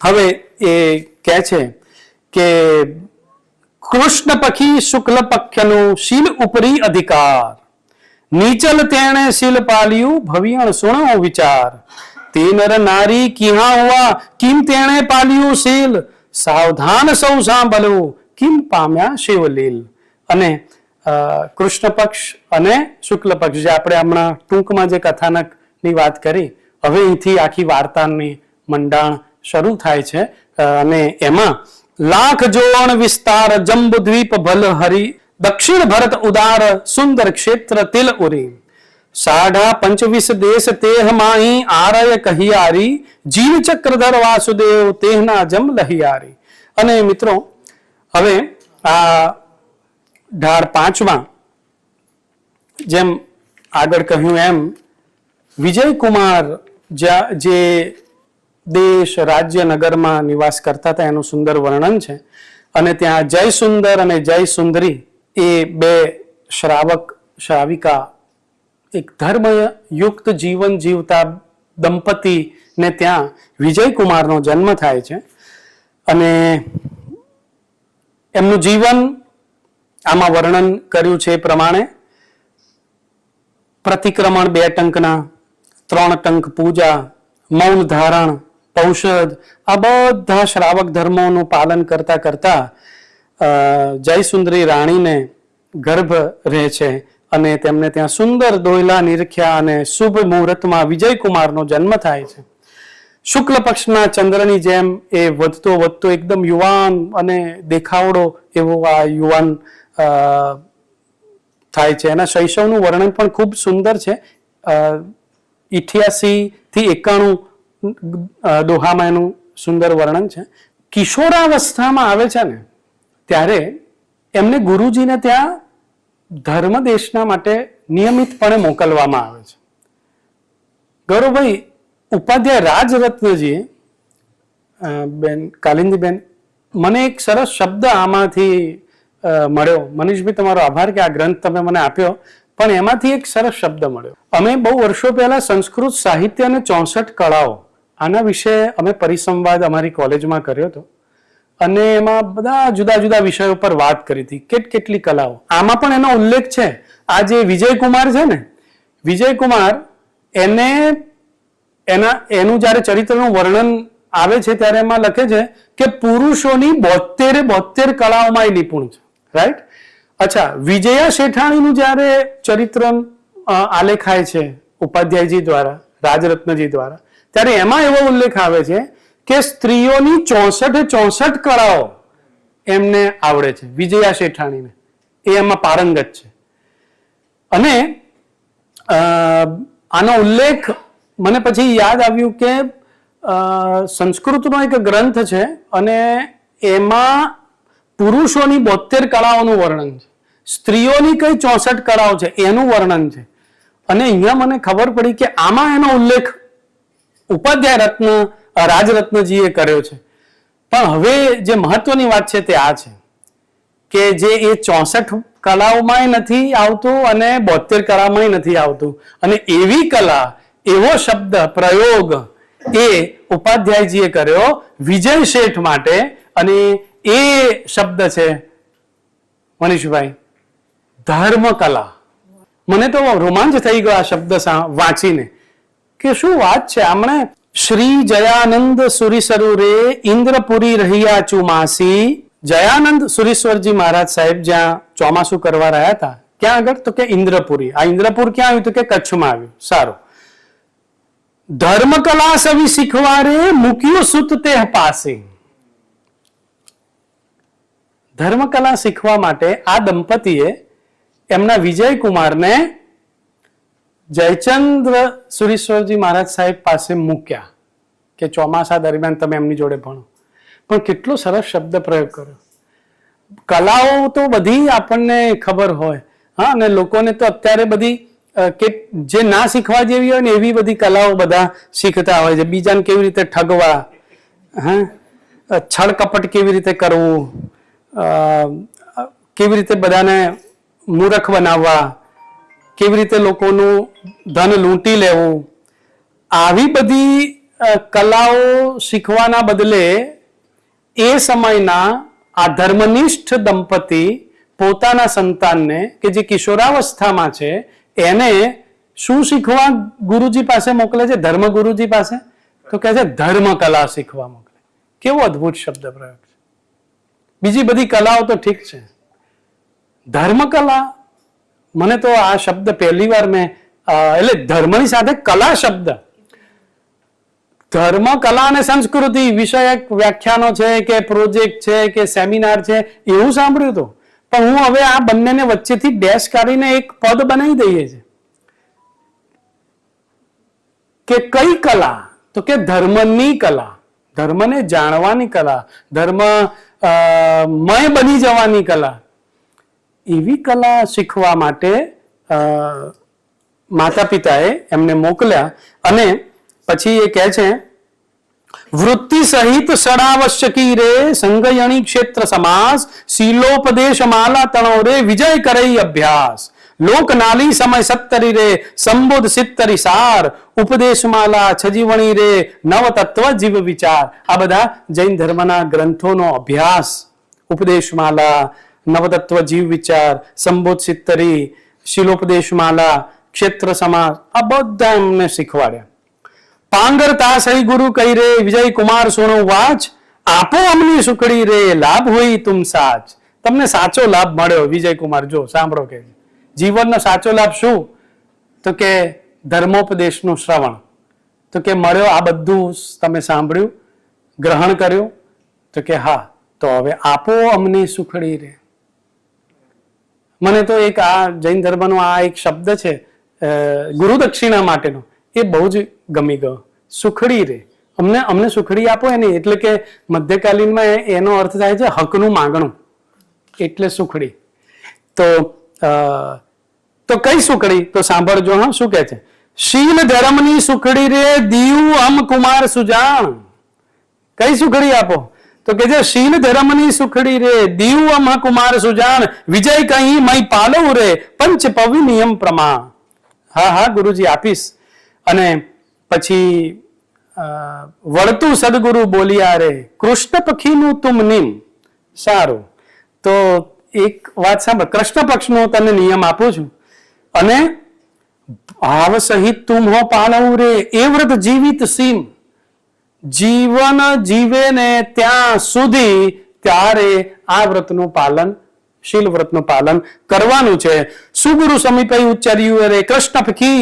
હવે એ કહે છે કે કૃષ્ણ પક્ષી શુક્લ પક્ષનું શીલ ઉપરી અધિકાર નીચલ તેણે શીલ પાલ્યું ભવિયણ સુણો વિચાર તે નર નારી કિહા હુઆ કિમ તેણે પાલ્યું શીલ સાવધાન સૌ સાંભળવું કિમ પામ્યા શિવલીલ. અને કૃષ્ણ પક્ષ અને શુક્લ પક્ષ જે આપણે હમણાં ટૂંકમાં જે કથાનકની વાત કરી, હવે અહીંથી આખી વાર્તાની મંડાણ શરૂ થાય છે. અને એમાં લાખ જોણ વિસ્તાર જંબુ દ્વીપ ભલ હરી દક્ષિણ ભરત ઉદાર સુંદર ક્ષેત્ર તિલ ઉરી 25 દેશ તેહ માહી આરય કહિયારી જીવ ચક્રધર વાસુદેવ તેહના જમ લહિયારી. અને મિત્રો હવે આ ઢાળ 5માં જેમ આગળ કહ્યું એમ વિજયકુમાર જે દેશ રાજ્ય નગરમાં નિવાસ કરતા હતા એનું સુંદર વર્ણન છે. અને ત્યાં જય સુંદર અને જય સુંદરી એ બે શ્રાવિકા એક ધર્મયુક્ત જીવન જીવતા દંપતીને ત્યાં વિજયકુમારનો જન્મ થાય છે. અને એમનું જીવન આમાં વર્ણન કર્યું છે એ પ્રમાણે પ્રતિક્રમણ 2 ટંકના, 3 ટંક પૂજા, મૌન ધારણ, ઔષધ, આ બધા શ્રાવક ધર્મોનું પાલન કરતા કરતા જયસુંદરી રાણીને ગર્ભ રહે છે અને તેમને ત્યાં સુંદર દોયલા નિરખ્યા અને શુભ મુહૂર્તમાં વિજયકુમારનો જન્મ થાય છે. શુક્લ પક્ષના ચંદ્રની જેમ એ વધતો વધતો એકદમ યુવાન અને દેખાવડો એવો આ યુવાન થાય છે. એના શૈશવનું વર્ણન પણ ખૂબ સુંદર છે. 88 થી 91 દોહામાં એનું સુંદર વર્ણન છે. કિશોરાવસ્થામાં આવે છે ને ત્યારે એમને ગુરુજીને ત્યાં ધર્મદેશના માટે નિયમિતપણે મોકલવામાં આવે છે. ગૌરવભાઈ ઉપાધ્યાય રાજરત્નજીએ બેન કાલિંદીબેન મને એક સરસ શબ્દ આમાંથી મળ્યો. મનીષભાઈ તમારો આભાર કે આ ગ્રંથ તમે મને આપ્યો, પણ એમાંથી એક સરસ શબ્દ મળ્યો. અમે બહુ વર્ષો પહેલા સંસ્કૃત સાહિત્ય અને 64 કળાઓ આના વિશે અમે પરિસંવાદ અમારી કોલેજમાં કર્યો હતો અને એમાં બધા જુદા જુદા વિષયો પર વાત કરી હતી, કેટલી કલાઓ. આમાં પણ એનો ઉલ્લેખ છે. આ જે વિજયકુમાર છે ને, વિજયકુમાર એનું જ્યારે ચરિત્રનું વર્ણન આવે છે ત્યારે એમાં લખે છે કે પુરુષોની 72 કળાઓમાં એ નિપુણ છે. રાઈટ? અચ્છા, વિજયા શેઠાણીનું જ્યારે ચરિત્ર આલેખાય છે ઉપાધ્યાયજી દ્વારા, રાજરત્નજી દ્વારા, ત્યારે એમાં એવો ઉલ્લેખ આવે છે કે સ્ત્રીઓની 64 કળાઓ એમને આવડે છે. વિજયા શેઠાણીને એ એમાં પારંગત છે. અને આનો ઉલ્લેખ મને પછી યાદ આવ્યું કે સંસ્કૃતનો એક ગ્રંથ છે અને એમાં પુરુષોની 72 કળાઓનું વર્ણન છે, સ્ત્રીઓની કઈ 64 કળાઓ છે એનું વર્ણન છે. અને અહીંયા મને ખબર પડી કે આમાં એનો ઉલ્લેખ ઉપાધ્યાય રાજરત્નજીએ કર્યો છે. પણ હવે જે મહત્વની વાત છે તે આ છે કે જે એ 64 કલાઓમાં નથી આવતું અને 72 કલામાં નથી આવતું. અને એવી કલા, એવો શબ્દ પ્રયોગ એ ઉપાધ્યાયજીએ કર્યો વિજય શેઠ માટે. અને એ શબ્દ છે મનીષભાઈ ધર્મકલા. મને તો રોમાંચ થઈ ગયો આ શબ્દ વાંચીને કે શું વાત છે. આમણે શ્રી જયાનંદ સુરીસરુ રે ઇન્દ્રપુરી રહ્યા ચુમાસી. જયાનંદ સુરીશ્વરજી મહારાજ સાહેબ જ્યાં ચોમાસું કરવા રહ્યા હતા ક્યાં આગળ? તો કે ઇન્દ્રપુરી. આ ઇન્દ્રપુર ક્યાં આવ્યું? તો કે કચ્છમાં આવ્યું. સારું. ધર્મકલા સવી શીખવા રે મૂક્યું સુત તે પાસે. ધર્મકલા શીખવા માટે આ દંપતીએ એમના વિજયકુમારને જયચંદ્ર સુરીશ્વરજી મહારાજ સાહેબ પાસે મૂક્યા કે ચોમાસા દરમિયાન તમે એમની જોડે ભણો. પણ કેટલો સરસ શબ્દ પ્રયોગ કર્યો. કલાઓ તો બધી આપણને ખબર હોય, હા, અને લોકોને તો અત્યારે બધી કે જે ના શીખવા જેવી હોય ને એવી બધી કલાઓ બધા શીખતા હોય છે. બીજાને કેવી રીતે ઠગવા, હા, છળ કપટ કેવી રીતે કરવું, કેવી રીતે બધાને મૂર્ખ બનાવવા, કેવી રીતે લોકોનું ધન લૂંટી લેવું, આવી બધી કલાઓ શીખવાના બદલે એ સમયના આ ધર્મનિષ્ઠ દંપતી પોતાના સંતાનને કે જે કિશોરાવસ્થામાં છે એને શું શીખવા ગુરુજી પાસે મોકલે છે? ધર્મ ગુરુજી પાસે. તો કહે છે ધર્મકલા શીખવા મોકલે. કેવો અદ્ભુત શબ્દ પ્રયોગ છે. બીજી બધી કલાઓ તો ઠીક છે, ધર્મકલા મને તો આ શબ્દ પહેલી વાર મેં એટલે ધર્મની સાથે કલા શબ્દ, ધર્મ કલા અને સંસ્કૃતિ વિષયક વ્યાખ્યાનો છે કે પ્રોજેક્ટ છે કે સેમિનાર છે એવું સાંભળ્યું હતું. પણ હું હવે આ બંનેને વચ્ચેથી ડેશ કાઢીને એક પદ બનાવી દઈએ છે કે કઈ કલા? તો કે ધર્મની કલા, ધર્મને જાણવાની કલા, ધર્મ મય બની જવાની કલા. એવી કલા શીખવા માટે માતા પિતાએ એમને મોકલ્યા. અને પછી એ કહે છે, વૃત્તિ સહિત ષડાવશ્યકી રે સંગયણી ક્ષેત્ર સમાસ શીલોપદેશ માલા તણો રે વિજય કરઈ અભ્યાસ લોકનાલી સમય સત્તરી રે સંબોધ સિત્તરી સાર ઉપદેશમાલા છજીવણી રે નવ તત્વ જીવ વિચાર. આ બધા જૈન ધર્મના ગ્રંથોનો અભ્યાસ. ઉપદેશમાલા, નવતત્વ જીવ વિચાર, સંબોધ સિત્તરી, શીલોપદેશમાલા, ક્ષેત્ર સમાસ, આ બધા એમને શીખવાડ્યા. પાંગરતા સહી ગુરુ કહી રે વિજય કુમાર સોનો વાચ આપો અમની સુખડી રે લાભ હોય તુમ સાચ. તમને સાચો લાભ મળ્યો વિજય કુમાર. જો સાંભળો કે જીવનનો સાચો લાભ શું? તો કે ધર્મોપદેશનું શ્રવણ. તો કે મળ્યો, આ બધું તમે સાંભળ્યું, ગ્રહણ કર્યું. તો કે હા, તો હવે આપો અમની સુખડી રે. મને તો એક આ જૈન ધર્મનો આ એક શબ્દ છે ગુરુ દક્ષિણા માટેનો, એ બહુ જ ગમી ગયો. સુખડી રે, અમને સુખડી આપો એની. એટલે કે મધ્યકાલીનમાં એનો અર્થ થાય છે હકનું માંગણું, એટલે સુખડી. તો કઈ સુખડી? તો સાંભળજો હા, શું કહે છે? શીલ ધર્મની સુખડી રે દીવ અમ કુમાર સુજાણ. કઈ સુખડી આપો? તો કે જે શીલ ધર્મની સુખડી રે દીવ અમ કુમાર સુજાણ વિજય કहीं મય પાલવ રે પંચ પવિ નિયમ પ્રમાણ. હા હા ગુરુજી આપીશ. અને પછી વળતું સદગુરુ બોલ્યા રે કૃષ્ણ પક્ષીનું તુમ નિમ. સારું, તો એક વાત સાંભળ, કૃષ્ણ પક્ષનો તને નિયમ આપું છું, અને ભાવ સહિત તુમ હો પાલવ રે એ વ્રત જીવિત સીમ. જીવન જીવે ને ત્યાં સુધી ત્યારે આ વ્રતનું પાલન, શીલ વ્રતનું પાલન કરવાનું છે. સુગુરુ સમીપે ઉચ્ચર્યું રે કૃષ્ણ પક્ષી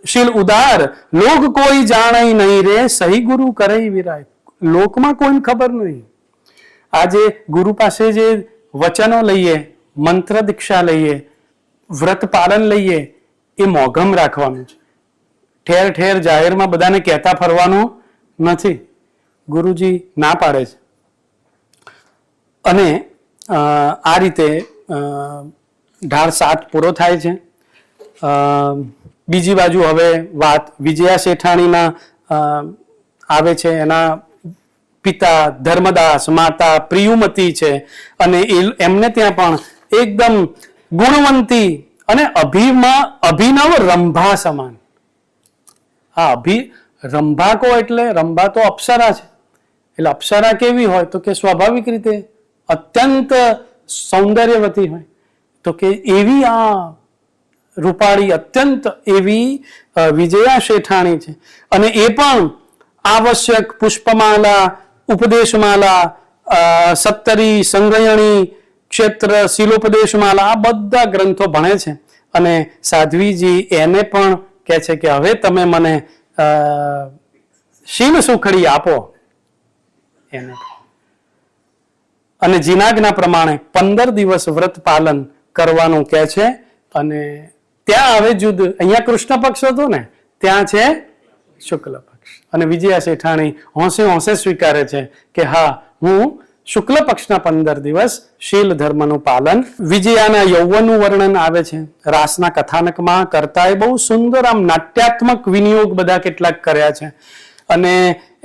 શીલ ઉદાર લોક કોઈ જાણે નહીં રે સહી ગુરુ કરે વિરાય. લોકમાં કોઈને ખબર નહીં. આજે ગુરુ પાસે જે વચનો લઈએ, મંત્ર દીક્ષા લઈએ, વ્રત પાલન લઈએ, એ મોઘમ રાખવાનું છે. ઠેર ઠેર જાહેરમાં બધાને કહેતા ફરવાનું નથી. ગુરુજી ના પાડે છે. અને આ રીતે ઢાળ 7 પૂરો થાય છે. બીજી બાજુ હવે વાત વિજયા શેઠાણીના આવે છે. એના પિતા ધર્મદાસ, માતા પ્રિયુમતી છે, અને એમને ત્યાં પણ એકદમ ગુણવંતી અને અભિનવ રંભા સમાન. આ રંભા કો એટલે રંભા તો અપ્સરા છે. એટલે અપ્સરા કેવી હોય? તો કે સ્વાભાવિક રીતે અત્યંત સૌંદર્યવતી હોય. તો કે એવી આ રૂપાળી, અત્યંત એવી વિજયા શેઠાણી છે. અને એ પણ આવશ્યક પુષ્પમાલા, ઉપદેશમાલા, સત્તરી, સંગયણી, ક્ષેત્ર, શીલોપદેશમાલા, આ બધા ગ્રંથો ભણે છે. અને સાધ્વીજી એને પણ કહે છે કે હવે તમે મને શીલ સુખડી આપો એને. અને જીનાગના પ્રમાણે 15 દિવસ વ્રત પાલન કરવાનું કહે છે. અને ત્યાં હવે જુદું, અહીંયા કૃષ્ણ પક્ષ હતો ને, ત્યાં છે શુક્લ પક્ષ. અને વિજયા શેઠાણી હોંશે હોંશે સ્વીકારે છે કે હા, હું શુક્લ પક્ષના 15 દિવસ શીલ ધર્મનું પાલન. વિજયાના યૌવનનું વર્ણન આવે છે રાસના કથાનકમાં. કરતાએ બહુ સુંદર આમ નાટ્યાત્મક વિનિયોગ બધા કેટલાક કર્યા છે. અને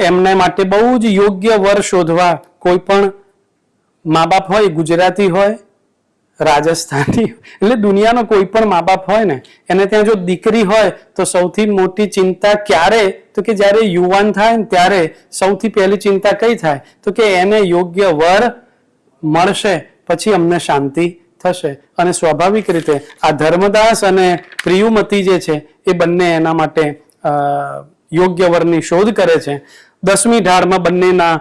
એમને માટે બહુ જ યોગ્ય વર શોધવા, કોઈ પણ મા બાપ હોય, ગુજરાતી હોય, રાજસ્થાની, એટલે દુનિયાનો કોઈ પણ મા બાપ હોય ને, એને ત્યાં જો દીકરી હોય તો સૌથી મોટી ચિંતા ક્યારે? તો કે જ્યારે યુવાન થાય ને ત્યારે સૌથી પહેલી ચિંતા કઈ થાય? તો કે એને યોગ્ય વર મળશે પછી અમને શાંતિ થશે. અને સ્વાભાવિક રીતે આ ધર્મદાસ અને પ્રિયુમતી જે છે એ બંને એના માટે યોગ્ય વરની શોધ કરે છે. 10મી ઢાળમાં બંનેના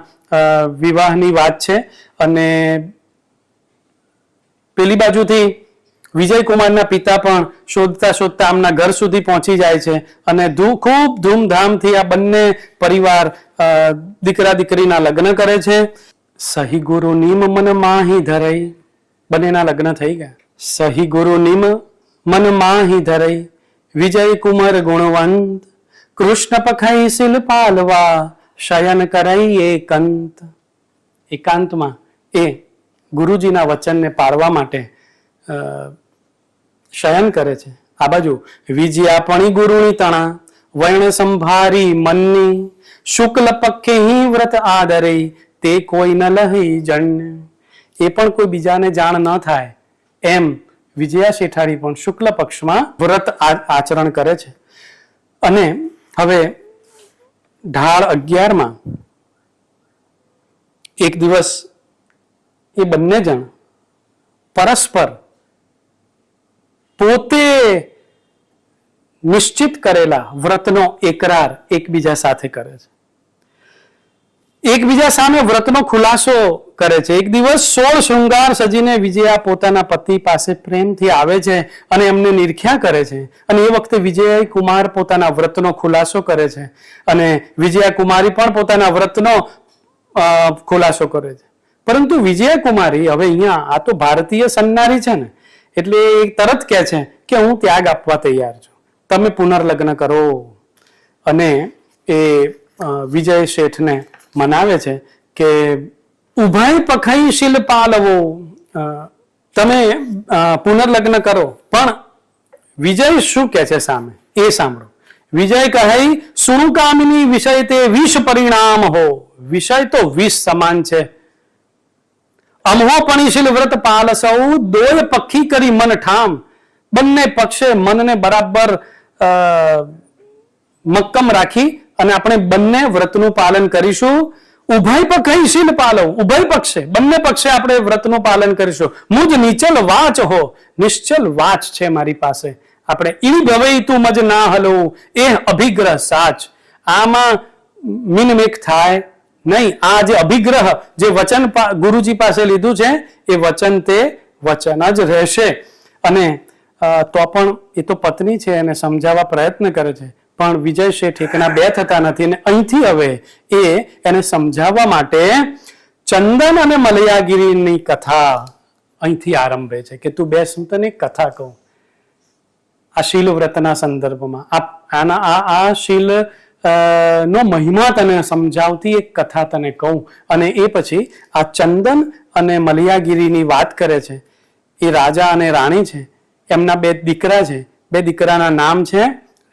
વિવાહની વાત છે. અને પેલી બાજુથી વિજયકુમારના પિતા પણ શોધતા શોધતા આમના ઘર સુધી પહોંચી જાય છે. અને ખૂબ ધૂમધામથી આ બંને પરિવાર દીકરા દીકરીના લગ્ન કરે છે. સહી ગુરુ નિમ મન માહી ધરઈ. બંનેના લગ્ન થઈ ગયા. સહી ગુરુ નિમ મન માહી ધરઈ વિજય કુમાર ગુણવંત કૃષ્ણ પખાઈ શિલ પાલવા શયન કરાઈ એકાંત. એકાંતમાં એ ગુરુજીના વચનને પાળવા માટે શયન કરે છે. આ બાજુ વિજયાપણી ગુરુની તણા વૈણ સંભારી મનની શુક્લ પક્ષે હિ વ્રત આદરે તે કોઈ ન લહી જણ. એ પણ કોઈ બીજાને જાણ ન થાય એમ વિજયા શેઠાણી પણ શુક્લ પક્ષમાં વ્રત આચરણ કરે છે. અને હવે ઢાળ 11 એક દિવસ એ બંને જણ પરસ્પર પોતે નિશ્ચિત કરેલા વ્રતનો એકરાર એકબીજા સાથે કરે છે. એકબીજા સામે વ્રતનો ખુલાસો કરે છે. એક દિવસ 16 શૃંગાર સજીને વિજયા પોતાના પતિ પાસે પ્રેમથી આવે છે અને એમને નિરખ્યા કરે છે. અને એ વખતે વિજય કુમાર પોતાના વ્રતનો ખુલાસો કરે છે અને વિજયા કુમારી પણ પોતાના વ્રતનો ખુલાસો કરે છે. પરંતુ વિજયા કુમારી હવે અહીંયા આ તો ભારતીય સન્નારી છે ને, એટલે એ તરત કહે છે કે હું ત્યાગ આપવા તૈયાર છું, તમે પુનર્લગ્ન કરો. અને એ વિજય શેઠને મનાવે છે કે ઉભાઈ પખાઈ શિલ પાલવો, તમે પુનર્લગ્ન કરો. પણ વિજય શું કહે છે સામે એ સાંભળો. વિજય કહે સુણુ કામિની વિષય તે વિષ પરિણામ હો. વિષય તો વિષ સમાન છે. અમહો પણીશીલ વ્રત પાલ સૌ દોય પખી કરી મન ઠામ. બંને પક્ષે મનને બરાબર મક્કમ રાખી અને આપણે બંને વ્રતનું પાલન કરીશું. ઉભય પક્ષીલ પાલવ, ઉભય પક્ષે બંને પક્ષે આપણે વ્રતનું પાલન કરીશું. મુજ નિચલ વાચ હો, નિશ્ચલ વાચ છે મારી પાસે. આપણે ઈ ભવઈ તું મજ ના હલો એ અભિગ્રહ સાચ. આમાં મિનમેક થાય નહીં. આ જે અભિગ્રહ જે વચન ગુરુજી પાસે લીધું છે એ વચન તે વચન જ રહેશે. અને તો પણ એ તો પત્ની છે એને સમજાવવા પ્રયત્ન કરે છે, પણ વિજય શેઠ એકના બે થતા નથી. અને અહીંથી હવે એ એને સમજાવવા માટે ચંદન અને મલયાગીરીની કથા અહીંથી આરંભે છે કે તું બેસ, હું તને એક કથા કહું. આ શીલ વ્રતના સંદર્ભમાં આ શીલ નો મહિમા તને સમજાવતી એક કથા તને કહું. અને એ પછી આ ચંદન અને મલયાગીરીની વાત કરે છે. એ રાજા અને રાણી છે, એમના 2 દીકરા છે. 2 દીકરાના નામ છે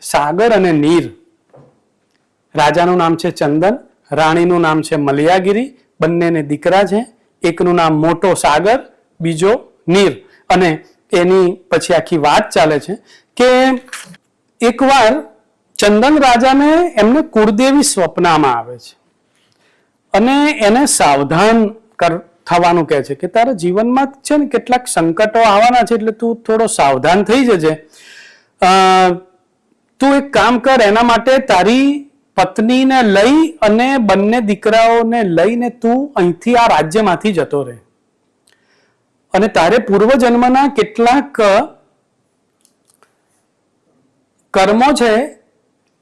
સાગર અને નીર. રાજાનું નામ છે ચંદન, રાણીનું નામ છે મલયાગીરી. બંનેને દીકરા છે. એકનું નામ મોટો સાગર, બીજો નીર. અને એની પછી આખી વાત ચાલે છે કે એકવાર ચંદન રાજાને એમને કુળદેવી સ્વપ્નમાં આવે છે અને એને સાવધાન થવાનું કહે છે કે તારા જીવનમાં છે ને કેટલાક સંકટો આવવાના છે, એટલે તું થોડો સાવધાન થઈ જજે. તું એક કામ કર, એના માટે તારી પત્નીને લઈ અને બંને દીકરાઓને લઈને તું અહીંથી આ રાજ્યમાંથી જતો રહે. અને તારે પૂર્વજન્મના કેટલાક કર્મો છે,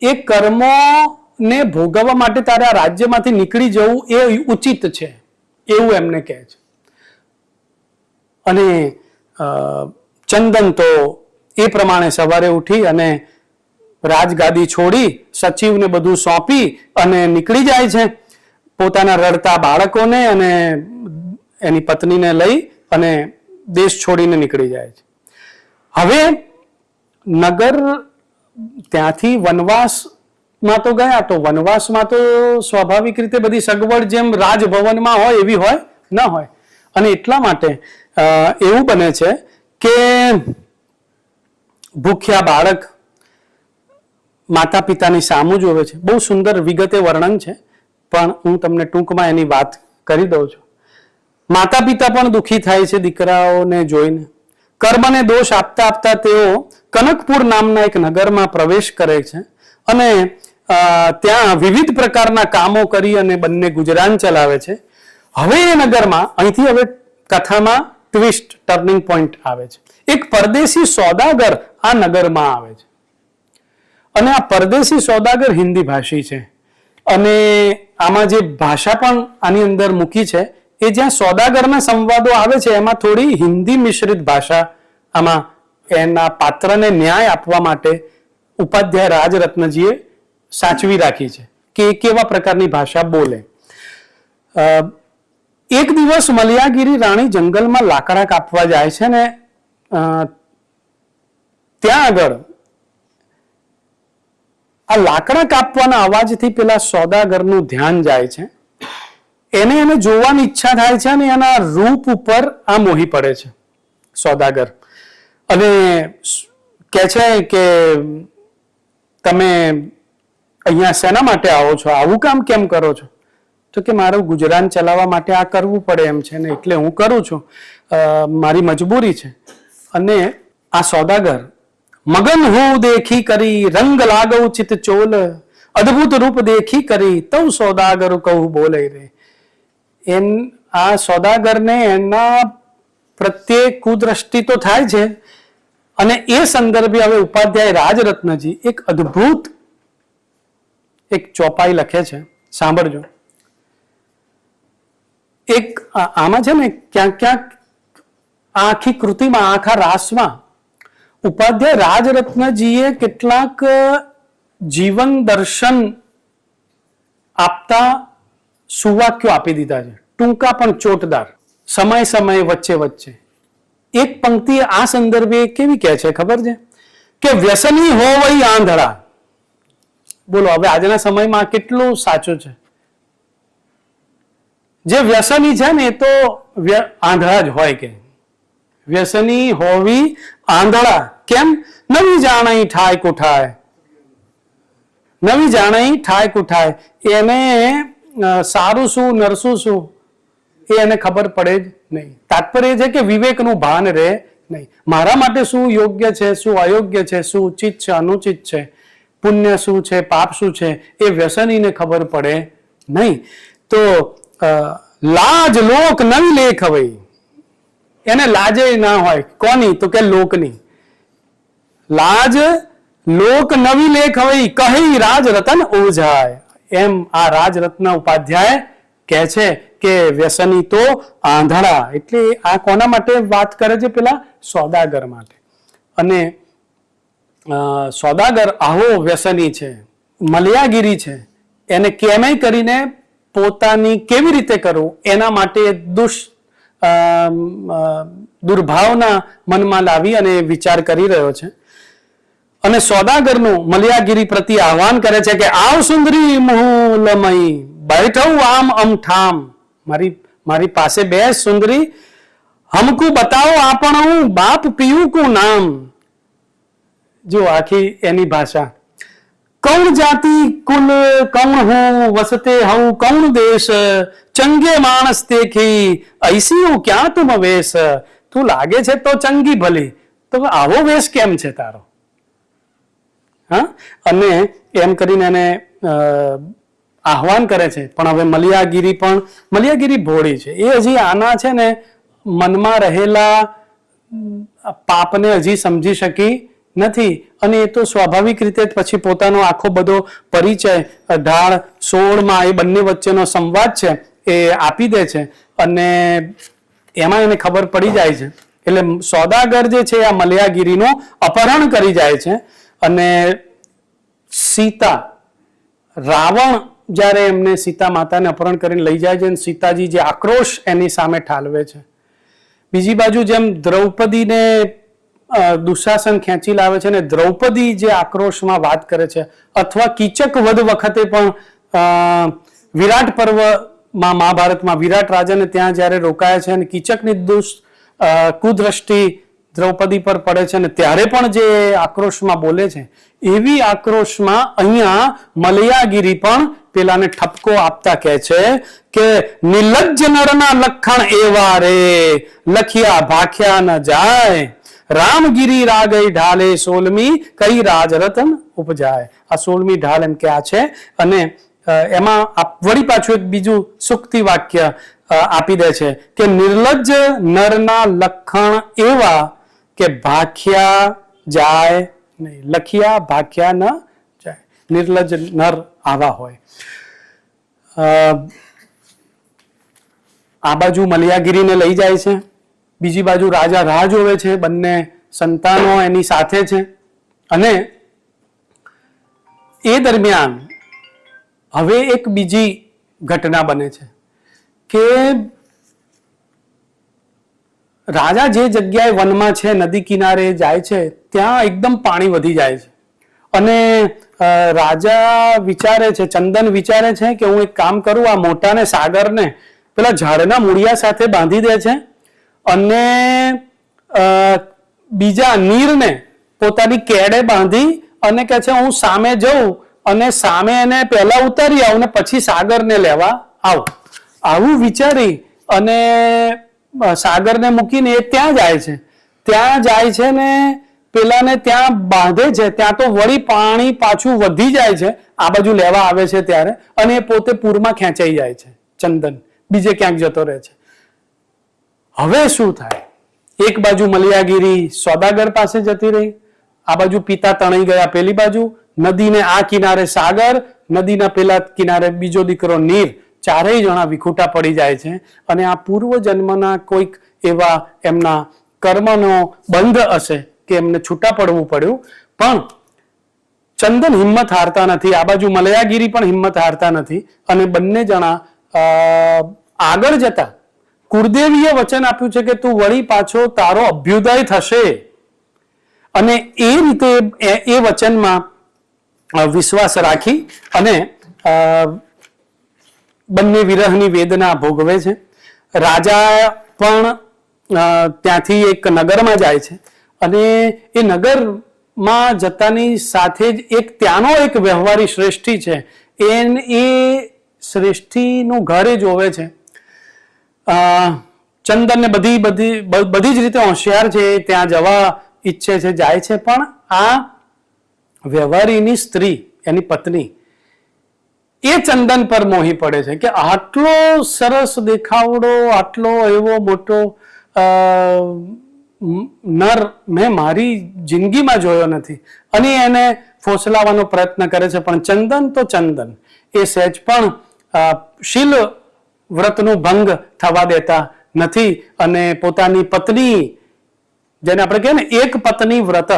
એ કર્મોને ભોગવવા માટે તારે આ રાજ્યમાંથી નીકળી જવું એ ઉચિત છે, એવું એમને કહે છે. અને ચંદન તો એ પ્રમાણે સવારે ઉઠી અને રાજગાદી છોડી સચિવને બધું સોંપી અને નીકળી જાય છે. પોતાના રડતા બાળકોને અને એની પત્નીને લઈ અને દેશ છોડીને નીકળી જાય છે. હવે નગર ત્યાંથી વનવાસમાં તો ગયા, તો વનવાસમાં તો સ્વાભાવિક રીતે બધી સગવડ જેમ રાજભવનમાં હોય એવી હોય ન હોય. અને એટલા માટે એવું બને છે કે ભૂખ્યા બાળક માતા પિતાની સામું જોવે છે. બહુ સુંદર વિગતે વર્ણન છે, પણ હું તમને ટૂંકમાં એની વાત કરી દઉં છું. માતા પિતા પણ દુઃખી થાય છે દીકરાઓને જોઈને. કર્મને દોષ આપતા આપતા તેઓ કનકપુર નામના એક નગરમાં પ્રવેશ કરે છે અને ત્યાં વિવિધ પ્રકારના કામો કરી અને બંને ગુજરાન ચલાવે છે. હવે એ નગરમાં અહીંથી હવે કથામાં ટ્વિસ્ટ, ટર્નિંગ પોઈન્ટ આવે છે. એક પરદેશી સોદાગર આ નગરમાં આવે છે અને આ પરદેશી સોદાગર હિન્દી ભાષી છે. અને આમાં જે ભાષા પણ આની અંદર મૂકી છે એ જ્યાં સોદાગરના સંવાદો આવે છે એમાં થોડી હિન્દી મિશ્રિત ભાષા આમાં એના પાત્રને ન્યાય આપવા માટે ઉપાધ્યાય રાજરત્નજીએ સાચવી રાખી છે કે એ કેવા પ્રકારની ભાષા બોલે. એક દિવસ મલયાગીરી રાણી જંગલમાં લાકડા કાપવા જાય છે ને ત્યાં આગળ આ લાકડા કાપવાના અવાજથી પેલા સોદાગરનું ધ્યાન જાય છે. એને જોવાની ઈચ્છા થાય છે અને એના રૂપ ઉપર આ મોહી પડે છે સોદાગર, અને કહે છે કે તમે અહીંયા શેના માટે આવો છો, આવું કામ કેમ કરો છો? તો કે મારું ગુજરાન ચલાવવા માટે આ કરવું પડે એમ છે ને એટલે હું કરું છું, મારી મજબૂરી છે. અને આ સોદાગર મગન હું દેખી કરી રંગ લાગવ ચિત ચોલ, અદ્ભુત રૂપ દેખી કરી તવ સોદાગર કહું બોલે રે. આ સોદાગરને એના પ્રત્યે કુદ્રષ્ટિ તો થાય છે, અને એ સંદર્ભે હવે ઉપાધ્યાય રાજરત્નજી એક અદ્ભુત એક ચોપાઈ લખે છે, સાંભળજો. એક આમાં છે ને ક્યાંક ક્યાંક આખી કૃતિમાં, આખા રાસમાં ઉપાધ્યાય રાજરત્નજીએ કેટલાક જીવન દર્શન આપતા સુવાક્યો આપી દીધા છે, ટૂંકા પણ ચોટદાર, સમય સમય વચ્ચે વચ્ચે. એક પંક્તિ આ સંદર્ભે કેવી કહે છે ખબર છે કે વ્યસની હોવઈ આંધળા. બોલો હવે આજના સમયમાં કેટલું સાચું છે. જે વ્યસની છે ને એ તો આંધળા જ હોય. કે વ્યસની હોવી આંધળા કેમ? નવી જાણાઈ ઠાય કુઠાય, નવી જાણાઈ ઠાય કુઠાય. એને સારું શું નરસું શું એ એને ખબર પડે જ નહીં. તાત્પર્ય છે કે વિવેકનું ભાન રહે નહીં. મારા માટે શું યોગ્ય છે, શું અયોગ્ય છે, શું ઉચિત છે, અનુચિત છે, પુણ્ય શું છે, પાપ શું છે, એ વ્યસનીને ખબર પડે નહીં. તો લાજ લોક નવી લેખ હવે, એને લાજે ના હોય. કોની? તો કે લોકની. લાજ લોક નવી લેખ હવે કહી રાજ રતન ઓઝાય. એમ આ રાજરત્ન ઉપાધ્યાય કહે છે કે વ્યસની તો આંધળા. એટલે આ કોના માટે વાત કરે છે? પેલા સોદાગર માટે. અને સોદાગર આવો વ્યસની છે, મલયાગીરી છે, એને કેમે કરીને પોતાની કેવી રીતે કરવું એના માટે દુર્ભાવના મનમાં લાવી અને વિચાર કરી રહ્યો છે. અને સોદાગરનું મલયાગીરી પ્રતિ આહવાન કરે છે કે આવ સુંદરી મુહુલમય, બેઠવ આમ અમઠામ, મારી પાસે બેસ સુંદરી, હમકુ બતાવો આપણું બાપ પિયું કુ નામ. જો આખી એની ભાષા. કૌણ જાતિ કુલ કૌણ હું વસતે હઉ કૌણ દેશ, ચંગે માણસ દેખી ऐसी હું ક્યાં તુમ વેશ. તું લાગે છે તો ચંગી ભલી, તો આવો વેશ કેમ છે તારો? હા, અને એમ કરીને એને આહવાન કરે છે. પણ હવે મલયાગીરી ભોળી છે. એ હજી આના છે ને મનમાં રહેલા પાપને હજી સમજી શકી નથી. અને એ તો સ્વાભાવિક રીતે પછી પોતાનો આખો બધો પરિચય 18-16 એ બંને વચ્ચેનો સંવાદ છે એ આપી દે છે, અને એમાં એને ખબર પડી જાય છે. એટલે સોદાગર જે છે આ મલયાગીરીનું અપહરણ કરી જાય છે. અને સીતા, રાવણ જ્યારે એમને સીતા માતાને અપહરણ કરીને લઈ જાય છે, સીતાજી જે આક્રોશ એની સામે ઠાલવે છે. બીજી બાજુ જેમ દ્રૌપદીને દુશાસન ખેંચી લાવે છે ને દ્રૌપદી જે આક્રોશમાં વાત કરે છે, અથવા કીચક વધ વખતે પણ વિરાટ પર્વમાં મહાભારતમાં વિરાટ રાજાને ત્યાં જ્યારે રોકાય છે અને કીચકની કુદ્રષ્ટિ દ્રૌપદી પર પડે છે અને ત્યારે પણ જે આક્રોશમાં બોલે છે, એવી આક્રોશમાં અહીંયા મલયાગીરી પણ પેલાને ઠપકો આપતા કહે છે કે નિર્લજ્જ નરના લખણ એવા રે, લખિયા ભાખ્યા ન જાય, રામગીરી રાગઈ ઢાલે સોલમી કઈ રાજરતન ઉપજાય. આ 16મી ઢાલ એમ કે આ છે. અને એમાં વળી પાછું એક બીજું સુક્તિ વાક્ય આપી દે છે કે નિર્લજ્જ નરના લખણ એવા કે ભાખ્યા જાય નહીં, લખિયા ભાખ્યા ન જાય. નિર્લજ્જ નર આવા હોય. આ બાજુ મલયાગીરીને લઈ જાય છે, બીજી બાજુ રાજા રાહ જોવે છે, બંને સંતાનો એની સાથે છે. અને એ દરમિયાન હવે એક બીજી ઘટના બને છે કે રાજા જે જગ્યાએ વનમાં છે, નદી કિનારે જાય છે, ત્યાં એકદમ પાણી વધી જાય છે અને રાજા વિચારે છે, ચંદન વિચારે છે કે હું એક કામ કરું, આ મોટાને સાગરને પેલા ઝાડના મૂળિયા સાથે બાંધી દે છે અને બીજા નીરને પોતાની કેડે બાંધી અને કહે છે હું સામે જઉં અને સામે એને પહેલા ઉતારી આવું ને પછી સાગરને લેવા આવું. આવું વિચારી અને સાગરને મૂકીને એ ત્યાં જાય છે ને પેલાને ત્યાં બાંધે છે. ત્યાં તો વળી પાણી પાછું વધી જાય છે આ બાજુ લેવા આવે છે ત્યારે, અને એ પોતે પૂરમાં ખેંચાઈ જાય છે. ચંદન બીજે ક્યાંક જતો રહે છે. હવે શું થાય? એક બાજુ મલિયાગીરી સોદાગર પાસે જતી રહી, આ બાજુ પિતા તણાઈ ગયા પેલી બાજુ, નદીને આ કિનારે સાગર, નદીના પેલા કિનારે બીજો દીકરો નીર, ચારેય જણા વિખૂટા પડી જાય છે. અને આ પૂર્વ જન્મના કોઈક એવા એમના કર્મનો બંધ હશે કે એમને છૂટા પડવું પડ્યું. પણ ચંદન હિંમત હારતા નથી, આ બાજુ મલયાગીરી પણ હિંમત હારતા નથી અને બંને જણા આગળ જતા કુળદેવીએ વચન આપ્યું છે કે તું વળી પાછો તારો અભ્યુદય થશે, અને એ રીતે એ વચનમાં વિશ્વાસ રાખી અને બંને વિરહની વેદના ભોગવે છે. રાજા પણ ત્યાંથી એક નગરમાં જાય છે અને એ નગરમાં જતાની સાથે જ ત્યાંનો એક વ્યવહારી શ્રેષ્ઠી છે, એ શ્રેષ્ઠીનું ઘર જોવે છે. ચંદનને બધી જ રીતે હોશિયાર છે, ત્યાં જવા ઈચ્છે છે, જાય છે. પણ આ વ્યવહારીની સ્ત્રી, એની પત્ની, એ ચંદન પર મોહી પડે છે કે આટલો સરસ દેખાવડો, આટલો એવો મોટો નર મેં મારી જિંદગીમાં જોયો નથી. અને એને ફોસલાવાનો પ્રયત્ન કરે છે. પણ ચંદન તો ચંદન, એ સહેજ પણ શીલ વ્રતનું ભંગ થવા દેતા નથી અને પોતાની પત્ની, જેને આપણે કહીએ ને એક પત્ની વ્રત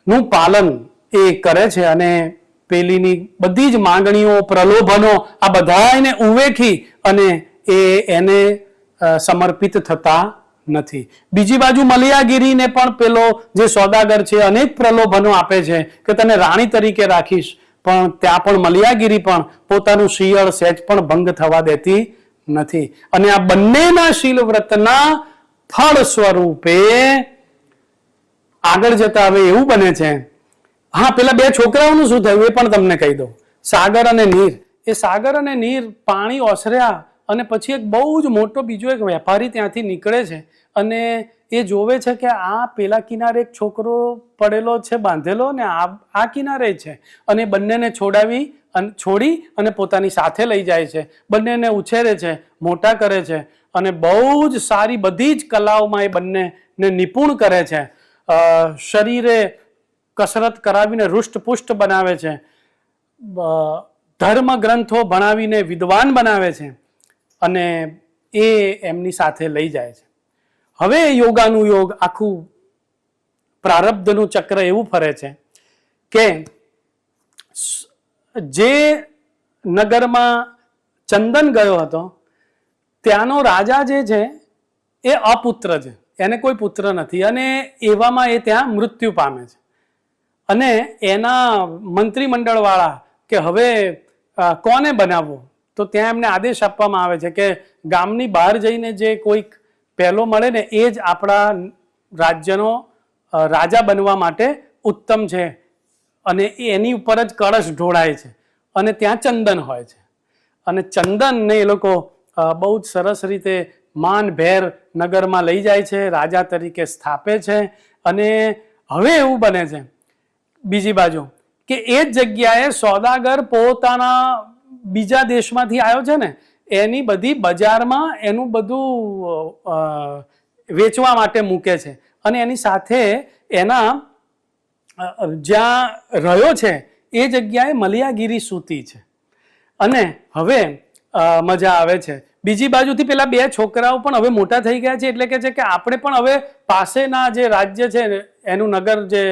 નું પાલન એ કરે છે અને પેલીની બધી જ માંગણીઓ, પ્રલોભનો આ બધાને ઉવેખી અને એને સમર્પિત થતા નથી. બીજી બાજુ મલિયાગીરીને પણ પેલો જે સોદાગર છે અનેક પ્રલોભનો આપે છે કે તને રાણી તરીકે રાખીશ, પણ ત્યાં પણ મલિયાગીરી પણ પોતાનું શિયળ સહેજ પણ ભંગ થવા દેતી નથી. અને આ બંનેના શીલ વ્રતના ફળ સ્વરૂપે આગળ જતા હવે એવું બને છે. હા, પેલા બે છોકરાઓનું શું થયું એ પણ તમને કહી દઉં. સાગર અને નીર, એ સાગર અને નીર પાણી ઓસર્યા અને પછી એક બહુ જ મોટો બીજો એક વેપારી ત્યાંથી નીકળે છે અને એ જોવે છે કે આ પેલા કિનારે એક છોકરો પડેલો છે બાંધેલો ને આ કિનારે છે, અને બંનેને છોડી અને પોતાની સાથે લઈ જાય છે. બંનેને ઉછેરે છે, મોટા કરે છે અને બહુ જ સારી બધી જ કલાઓમાં એ બંનેને નિપુણ કરે છે. શરીરે કસરત કરાવીને હૃષ્ટપુષ્ટ બનાવે છે, ધર્મ ગ્રંથો ભણાવીને વિદ્વાન બનાવે છે અને એ એમની સાથે લઈ જાય છે. હવે યોગાનું યોગ, આખું પ્રારબ્ધનું ચક્ર એવું ફરે છે કે જે નગરમાં ચંદન ગયો હતો ત્યાંનો રાજા જે છે એ અપુત્ર છે, એને કોઈ પુત્ર નથી અને એવામાં એ ત્યાં મૃત્યુ પામે છે. અને એના મંત્રીમંડળ વાળા કે હવે કોને બનાવવો, તો ત્યાં એમને આદેશ આપવામાં આવે છે કે ગામની બહાર જઈને જે કોઈક પહેલો મળે ને એ જ આપણા રાજ્યનો રાજા બનવા માટે ઉત્તમ છે. અને એની ઉપર જ કળશ ઢોળાય છે અને ત્યાં ચંદન હોય છે. અને ચંદનને એ લોકો બહુ જ સરસ રીતે માનભેર નગરમાં લઈ જાય છે, રાજા તરીકે સ્થાપે છે. અને હવે એવું બને છે બીજી બાજુ કે એ જ જગ્યાએ સોદાગર પોતાના બીજા દેશમાંથી આવ્યો છે ને એની બધી બજારમાં એનું બધું વેચવા માટે મૂકે છે અને એની સાથે એના જ્યાં રહ્યો છે એ જગ્યાએ મલિયાગીરી સૂતી છે. અને હવે મજા આવે છે. બીજી બાજુથી પેલા બે છોકરાઓ પણ હવે મોટા થઈ ગયા છે એટલે કે છે કે આપણે પણ હવે પાસેના જે રાજ્ય છે એનું નગર જે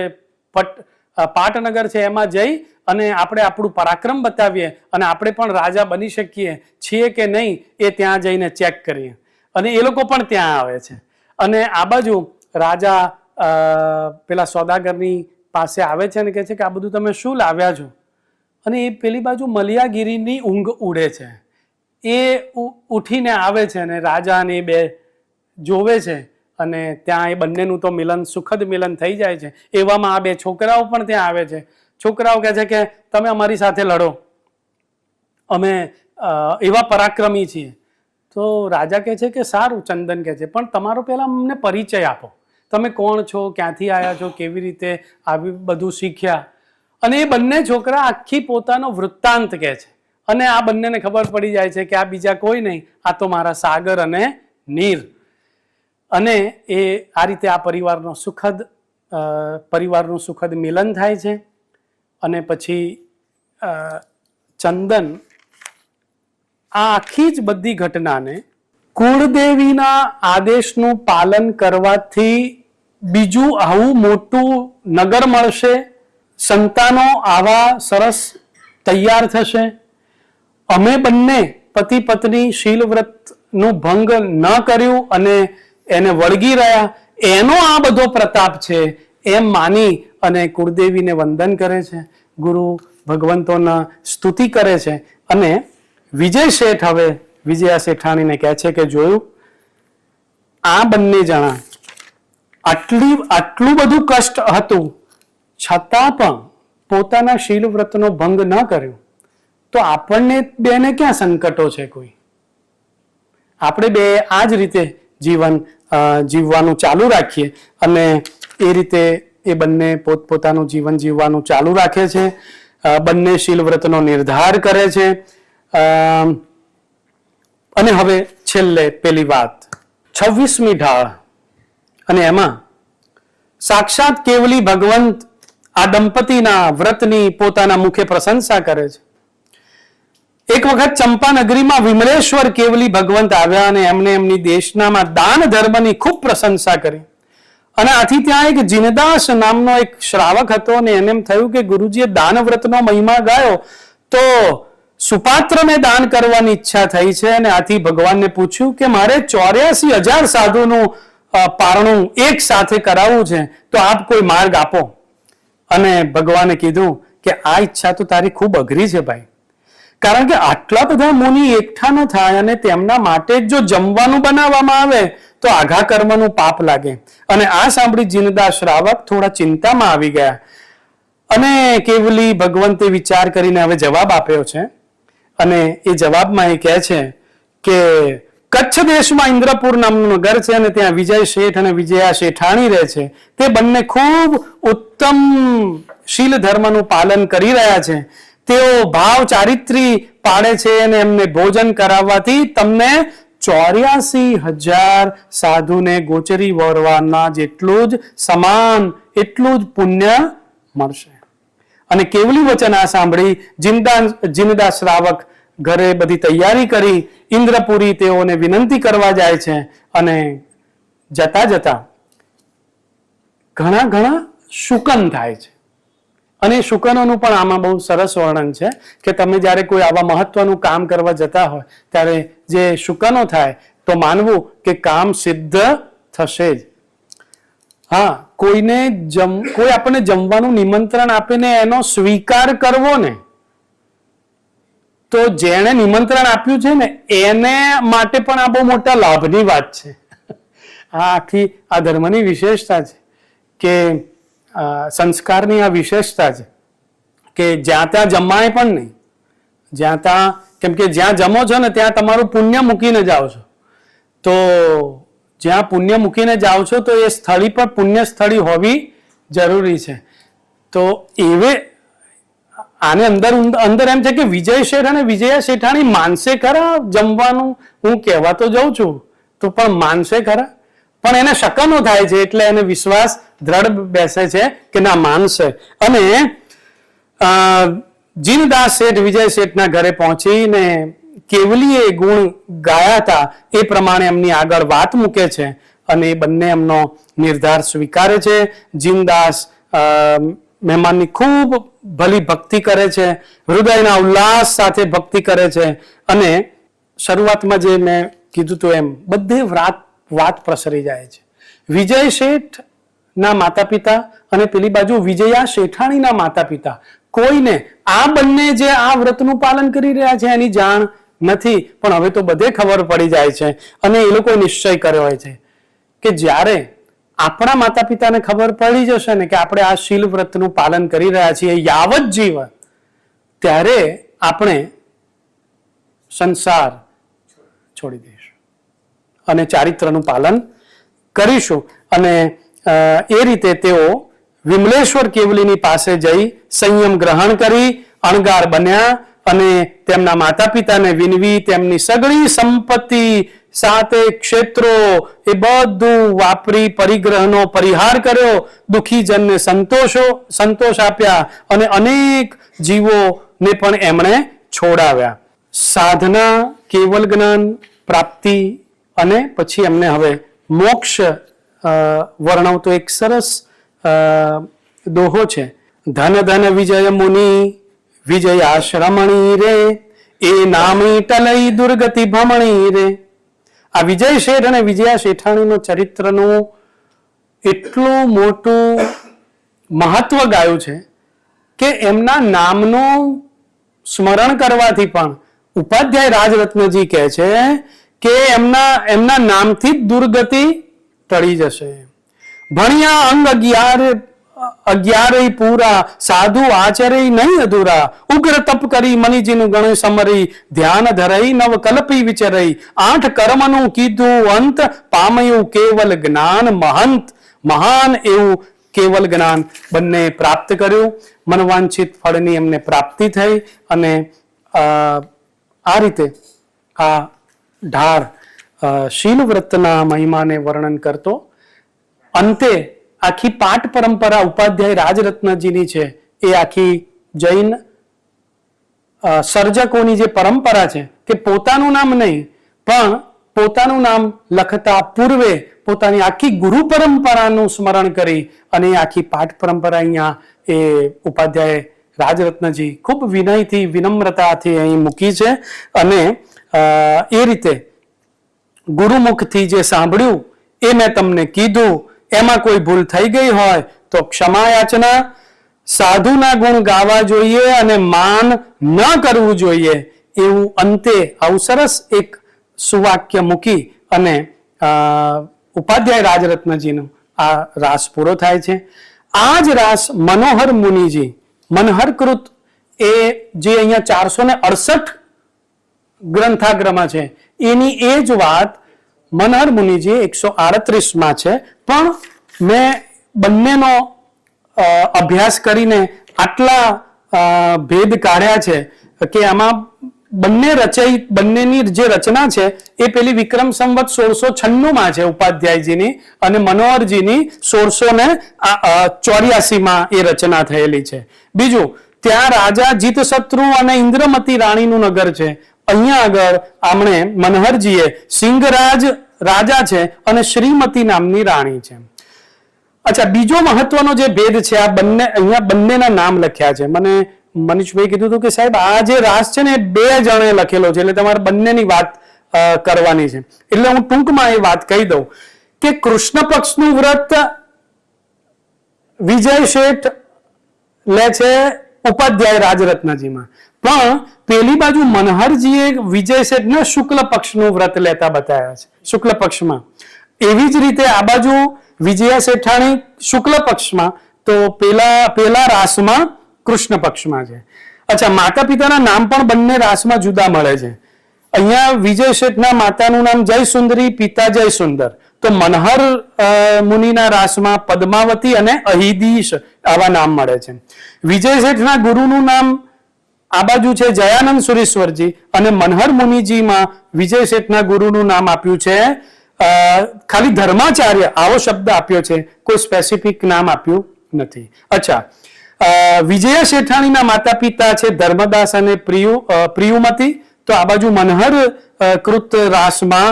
પાટનગર છે એમાં જઈ અને આપણે આપણું પરાક્રમ બતાવીએ અને આપણે પણ રાજા બની શકીએ છીએ કે નહીં એ ત્યાં જઈને ચેક કરીએ. અને એ લોકો પણ ત્યાં આવે છે. અને આ બાજુ રાજા પેલા સોદાગરની પાસે આવે છે અને કહે છે કે આ બધું તમે શું લાવ્યા છો? અને એ પેલી બાજુ મલિયાગીરીની ઊંઘ ઉડે છે. એ ઉઠીને આવે છે અને રાજાને એ બે જોવે છે અને ત્યાં એ બંનેનું તો મિલન, સુખદ મિલન થઈ જાય છે. એવામાં આ બે છોકરાઓ પણ ત્યાં આવે છે. છોકરાઓ કહે છે કે તમે અમારી સાથે લડો, અમે એવા પરાક્રમી છીએ. તો રાજા કહે છે કે સારું, ચંદન કહે છે, પણ તમારો પહેલા અમને પરિચય આપો. તમે કોણ છો, ક્યાંથી આવ્યા છો, કેવી રીતે આવી બધું શીખ્યા? અને એ બંને છોકરા આખી પોતાનો વૃત્તાંત કહે છે. અને આ બંનેને ખબર પડી જાય છે કે આ બીજા કોઈ નહીં, આ તો મારા સાગર અને નીર. અને એ આ રીતે આ પરિવારનું સુખદ મિલન થાય છે. અને પછી ચંદન આ આખી જ બધી ઘટનાને કુળદેવીના આદેશનું પાલન કરવાથી બીજું આવું મોટું નગર મળશે, સંતાનો આવા સરસ તૈયાર થશે, અમે બંને પતિ પત્ની શીલવ્રતનું ભંગ ન કર્યું અને એને વળગી રહ્યા, એનો આ બધો પ્રતાપ છે એમ માની અને કુળદેવીને વંદન કરે છે, ગુરુ ભગવંતોના સ્તુતિ કરે છે. અને વિજય શેઠ હવે વિજયા શેઠાણીને કહે છે કે જોયું, આ બંને જણા આટલું બધું કષ્ટ હતું છતાં પણ પોતાના શીલવ્રતનો ભંગ ન કર્યો, તો આપણને બેને ક્યાં સંકટો છે કોઈ? આપણે બે આ જ રીતે જીવવાનું ચાલુ રાખીએ. અને એ રીતે એ બંને પોતપોતાનું જીવન જીવવાનું ચાલુ રાખે છે. બંને શીલવ્રતનો નિર્ધાર કરે છે. અને હવે છેલ્લે પેલી વાત, 26મી ઢાળ. અને એમાં સાક્ષાત કેવલી ભગવંત આ દંપતીના વ્રતની પોતાના મુખે પ્રશંસા કરે છે. એક વખત ચંપાનગરીમાં વિમલેશ્વર કેવલી ભગવંત આવ્યા અને એમને એમની દેશનામાં દાન ધર્મની ખૂબ પ્રશંસા કરી. અને આથી ત્યાં એક જીનદાસ નામનો એક શ્રાવક હતો અને એને એમ થયું કે ગુરુજીએ દાન વ્રતનો મહિમા ગાયો તો સુપાત્રને દાન કરવાની ઈચ્છા થઈ છે. અને આથી ભગવાનને પૂછ્યું કે મારે 84,000 સાધુનું પારણું એક સાથે કરાવવું છે, તો આપ કોઈ માર્ગ આપો. અને ભગવાને કીધું કે આ ઈચ્છા તો તારી ખૂબ અઘરી છે ભાઈ, કારણ કે આટલા બધા મુનિ એકઠા ન થાય અને તેમના માટે જો જમવાનું બનાવવામાં આવે તો આઘા કર્મનું પાપ લાગે. અને આ સાંભળી જીનદાસ શ્રાવક થોડા ચિંતામાં આવી ગયા. અને કેવલી ભગવંતે વિચાર કરીને હવે જવાબ આપ્યો છે. અને એ જવાબમાં એ કહે છે કે કચ્છ દેશમાં ઇન્દ્રપુર નામનું નગર છે અને ત્યાં વિજય શેઠ અને વિજયા શેઠાણી રહે છે. તે બંને ખૂબ ઉત્તમ શીલ ધર્મનું પાલન કરી રહ્યા છે. તેઓ ભાવ ચારિત્રી પાડે છે અને એમને ભોજન કરાવવાથી તમને 84,000 સાધુને ગોચરી વળવાના જેટલું જ સમાન એટલું જ પુણ્ય મળશે. અને કેવલી વચન આ સાંભળી જીનદાસ શ્રાવક ઘરે બધી તૈયારી કરી ઇન્દ્રપુરી તેઓને વિનંતી કરવા જાય છે. અને જતા જતા ઘણા શુકન થાય છે. અને શુકનોનું પણ આમાં બહુ સરસ વર્ણન છે કે તમે જ્યારે કોઈ આવા મહત્વનું કામ કરવા જતા હોય ત્યારે જે શુકનો થાય તો માનવું કે કામ સિદ્ધ થશે જ. હા, કોઈ આપણને જમવાનું નિમંત્રણ આપીને એનો સ્વીકાર કરવો ને, તો જેણે નિમંત્રણ આપ્યું છે ને એને માટે પણ આ બહુ મોટા લાભની વાત છે. આ આખી આ ધર્મની વિશેષતા છે કે સંસ્કારની આ વિશેષતા છે કે જ્યાં ત્યાં જમાય પણ નહીં. જ્યાં ત્યાં, કેમ કે જ્યાં જમો છો ને ત્યાં તમારું પુણ્ય મૂકીને જાઓ છો. તો જ્યાં પુણ્ય મૂકીને જાઓ છો તો એ સ્થળી પર પુણ્ય સ્થળી હોવી જરૂરી છે. તો આને અંદર એમ છે કે વિજય શેઠ અને વિજયા શેઠાણી માનસે ખરા જમવાનું? હું કહેવા તો જાઉં છું તો પણ માનસે ખરા? પણ એને શકનો થાય છે એટલે એને વિશ્વાસ દ્રઢ બેસે છે કે ના માનશે. અને જીનદાસ શેઠ વિજય શેઠના ઘરે પહોંચીને કેવલીએ ગુણ ગાયા હતા એ પ્રમાણે એમની આગળ વાત મૂકે છે. અને બંને એમનો નિર્ધાર સ્વીકારે છે. જીનદાસ મહેમાનની ખૂબ ભલી ભક્તિ કરે છે, હૃદયના ઉલ્લાસ સાથે ભક્તિ કરે છે, અને શરૂઆતમાં જે મેં કીધું હતું એમ બધે વાત પ્રસરી જાય છે. વિજય શેઠ ના માતા પિતા અને પેલી બાજુ વિજયા શેઠાણીના માતા પિતા, કોઈને આ બંને જે આ વ્રતનું પાલન કરી રહ્યા છે એની જાણ નથી, પણ હવે તો બધે ખબર પડી જાય છે. અને એ લોકો નિશ્ચય કર્યો હોય છે કે જ્યારે આપણા માતા પિતાને ખબર પડી જશે ને કે આપણે આ શીલ વ્રતનું પાલન કરી રહ્યા છીએ યાવત જીવન, ત્યારે આપણે સંસાર છોડી દઈશું અને ચારિત્રનું પાલન કરીશું. અને એ રીતે તેઓ વિમલેશ્વર કેવલીની પાસે જઈ સંયમ ગ્રહણ કરી અણગાર બન્યા અને તેમના માતા પિતાને વિનવી તેમની સગળી સંપત્તિ સાથે ક્ષેત્રો એ બધું વાપરી પરિગ્રહનો પરિહાર કર્યો, દુઃખી જનને સંતોષ આપ્યા અને અનેક જીવોને પણ એમણે છોડાવ્યા. સાધના, કેવલ જ્ઞાન પ્રાપ્તિ અને પછી એમને હવે મોક્ષ વર્ણવતો એક સરસ દોહો છે. ધન ધન વિજય મુનિ વિજયાશ્રમણી રે, એ નામી ટલઈ દુર્ગતિ ભમણી રે. આ વિજય શેઠ અને વિજયા શેઠાણીનો ચરિત્રનું એટલું મોટું મહત્વ ગાયું છે કે એમના નામનું સ્મરણ કરવાથી પણ ઉપાધ્યાય રાજરત્નજી કહે છે કે એમના નામથી જ દુર્ગતિ ટળી જશે. ભણ્યા અંગ 11 પૂરા, સાધુ આચરે નહીં અધૂરા, ઉગ્ર તપ કરી મનીજીનું ગણ સમરી, ધ્યાન ધરઈ નવ કલ્પી વિચરઈ, 8 કર્મનું કીધું અંત, પામયું કેવલ જ્ઞાન મહંત. મહાન એવું કેવલ જ્ઞાન બંને પ્રાપ્ત કર્યું, મનવાંછિત ફળની એમને પ્રાપ્તિ થઈ. અને આ રીતે આ ઢાળ શીલ વ્રતના મહિમાને વર્ણન કરતો અંતે આખી પાઠ પરંપરા ઉપાધ્યાય રાજરત્નજીની છે. એ આખી જૈન સર્જકોની જે પરંપરા છે કે પોતાનું નામ નહીં પણ પોતાનું નામ લખતા પૂર્વે પોતાની આખી ગુરુ પરંપરાનું સ્મરણ કરી અને આખી પાઠ પરંપરા અહીંયા એ ઉપાધ્યાય રાજરત્નજી ખૂબ વિનયથી વિનમ્રતાથી અહીં મૂકી છે. અને એ રીતે ગુરુમુખથી જે સાંભળ્યું એ મેં તમને કીધું, એમાં કોઈ ભૂલ થઈ ગઈ હોય તો ક્ષમા યાચના. સાધુના ગુણ ગાવા જોઈએ અને માન ન કરવું જોઈએ, એવું અંતે આવું સરસ એક સુવાક્ય મૂકી અને ઉપાધ્યાય રાજરત્નજીનો આ રાસ પૂરો થાય છે. આ જ રાસ મનોહર મુનિજી મનહરકૃત એ જે અહીંયા 468 ગ્રંથાગ્રમાં છે એની એ જ વાત મનહર મુનિજી 138માં છે. પણ મેં બંનેનો અભ્યાસ કરીને આટલા ભેદ કાઢ્યા છે કે આમાં બંનેની જે રચના છે એ પેલી વિક્રમ સંવત 1696માં છે ઉપાધ્યાયજીની, અને મનોહરજીની 1684માં એ રચના થયેલી છે. બીજું, ત્યાં રાજા જીતશત્રુ અને ઇન્દ્રમતી રાણીનું નગર છે. અહીંયા આગળ આમણે મનહરજીએ સિંગરાજ રાજા છે અને શ્રીમતી નામની રાણી છે. અચ્છા, બીજો મહત્વનો જે ભેદ છે, આ બંને અહીંયા બંનેના નામ લખ્યા છે. મને મનીષભાઈ કીધું હતું કે સાહેબ આ જે રાસ છે ને એ 2 જણે લખેલો છે, એટલે તમારે બંનેની વાત કરવાની છે. એટલે હું ટૂંકમાં એ વાત કહી દઉં કે કૃષ્ણ પક્ષનું વ્રત વિજય શેઠ લે છે ઉપાધ્યાય રાજરત્નજીમાં, પણ પેલી બાજુ મનહરજીએ વિજય શેઠને શુક્લ પક્ષનું વ્રત લેતા બતાવ્યા છે શુક્લ પક્ષમાં. એવી જ રીતે આ બાજુ વિજયા શેઠાણી શુક્લ પક્ષમાં, તો પેલા રાસમાં કૃષ્ણ પક્ષમાં છે. અચ્છા, માતા પિતાના નામ પણ બંને રાસમાં જુદા મળે છે. અહીંયા વિજય શેઠના માતાનું નામ જય સુંદરી, પિતા જય સુંદર. તો મનહર મુનિના રાસમાં પદ્માવતી અને અહિદીશ આવા નામ મળે છે. વિજય શેઠના ગુરુનું નામ આ બાજુ છે જયાનંદ સુરેશ્વરજી, અને મનહર મુનિજીમાં વિજય શેઠના ગુરુનું નામ આપ્યું છે ખાલી ધર્માચાર્ય, આવો શબ્દ આપ્યો છે, કોઈ સ્પેસિફિક નામ આપ્યું નથી. અચ્છા, વિજયા શેઠાણીના માતા પિતા છે ધર્મદાસ અને પ્રિયુમતી. તો આ બાજુ મનહર કૃત રાસમાં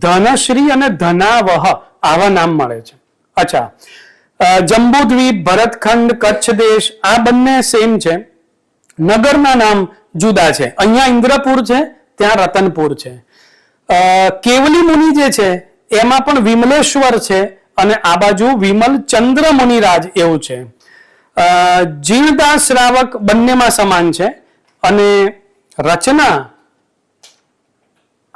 ધનશ્રી અને ધનાવહ આવા નામ મળે છે. અચ્છા, જંબુદ્વીપ, ભરતખંડ, કચ્છ દેશ આ બંને સેમ છે. નગરના નામ જુદા છે. અહીંયા ઇન્દ્રપુર છે, ત્યાં રતનપુર છે. કેવલી મુનિ જે છે એમાં પણ વિમલેશ્વર છે અને આ બાજુ વિમલ ચંદ્ર મુનિરાજ એવું છે. જીણદાસ શ્રાવક બંનેમાં સમાન છે. અને રચના,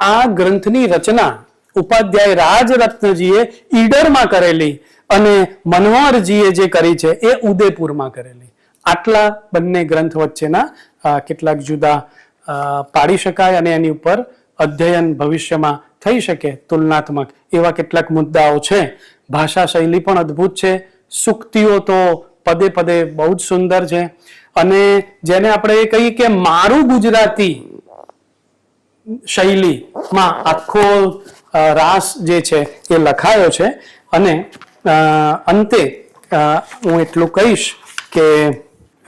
આ ગ્રંથની રચના ઉપાધ્યાય રાજરત્નજીએ ઈડરમાં કરેલી અને મનોહરજીએ જે કરી છે એ ઉદયપુરમાં કરેલી. આટલા બંને ગ્રંથ વચ્ચેના કેટલાક જુદા પાડી શકાય અને એની ઉપર અધ્યયન ભવિષ્યમાં થઈ શકે તુલનાત્મક એવા કેટલાક મુદ્દાઓ છે. ભાષા શૈલી પણ અદ્ભુત છે. સૂક્તિઓ તો પદે પદે બહુ જ સુંદર છે. અને જેને આપણે કહીએ કે મારું ગુજરાતી શૈલીમાં આખો રાસ જે છે એ લખાયો છે. અને અંતે હું એટલું કહીશ કે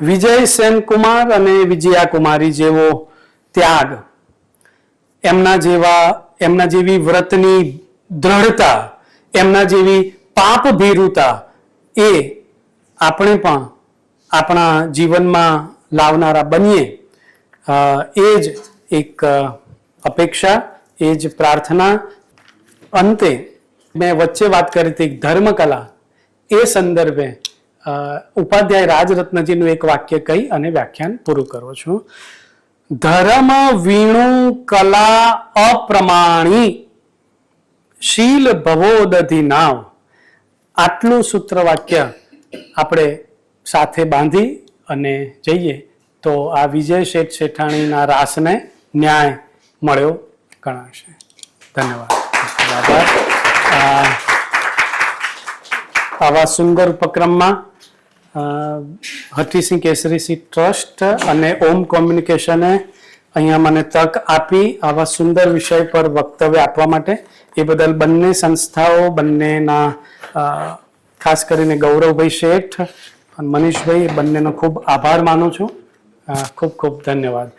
વિજય સેનકુમાર અને વિજયા કુમારી જેવો ત્યાગ, એમના જેવી વ્રતની દ્રઢતા, એમના જેવી પાપ ભીરુતા એ આપણે પણ આપણા જીવનમાં લાવનારા બનીએ એ જ એક અપેક્ષા, એ જ પ્રાર્થના. અંતે મેં વચ્ચે વાત કરી હતી ધર્મકલા, એ સંદર્ભે ઉપાધ્યાય રાજરત્નજીનું એક વાક્ય કહી અને વ્યાખ્યાન પૂરું કરું છું. ધર્મ વીણુ કલા અપ્રમાણી શીલ ભવોદધિ નાવ. આટલું સૂત્ર વાક્ય આપણે સાથે બાંધી અને જઈએ તો આ વિજય શેઠ શેઠાણીના રાસને ન્યાય મળ્યો ગણાશે. ધન્યવાદ. આવા સુંદર ઉપક્રમમાં હઠીસિંહ કેસરીસિંહ ટ્રસ્ટ અને ઓમ કોમ્યુનિકેશને અહીંયા મને તક આપી આવા સુંદર વિષય પર વક્તવ્ય આપવા માટે. એ બદલ બંને સંસ્થાઓ, બંનેના ખાસ કરીને ગૌરવભાઈ શેઠ અને મનીષભાઈ બંનેનો ખૂબ આભાર માનું છું. ખૂબ ખૂબ ધન્યવાદ.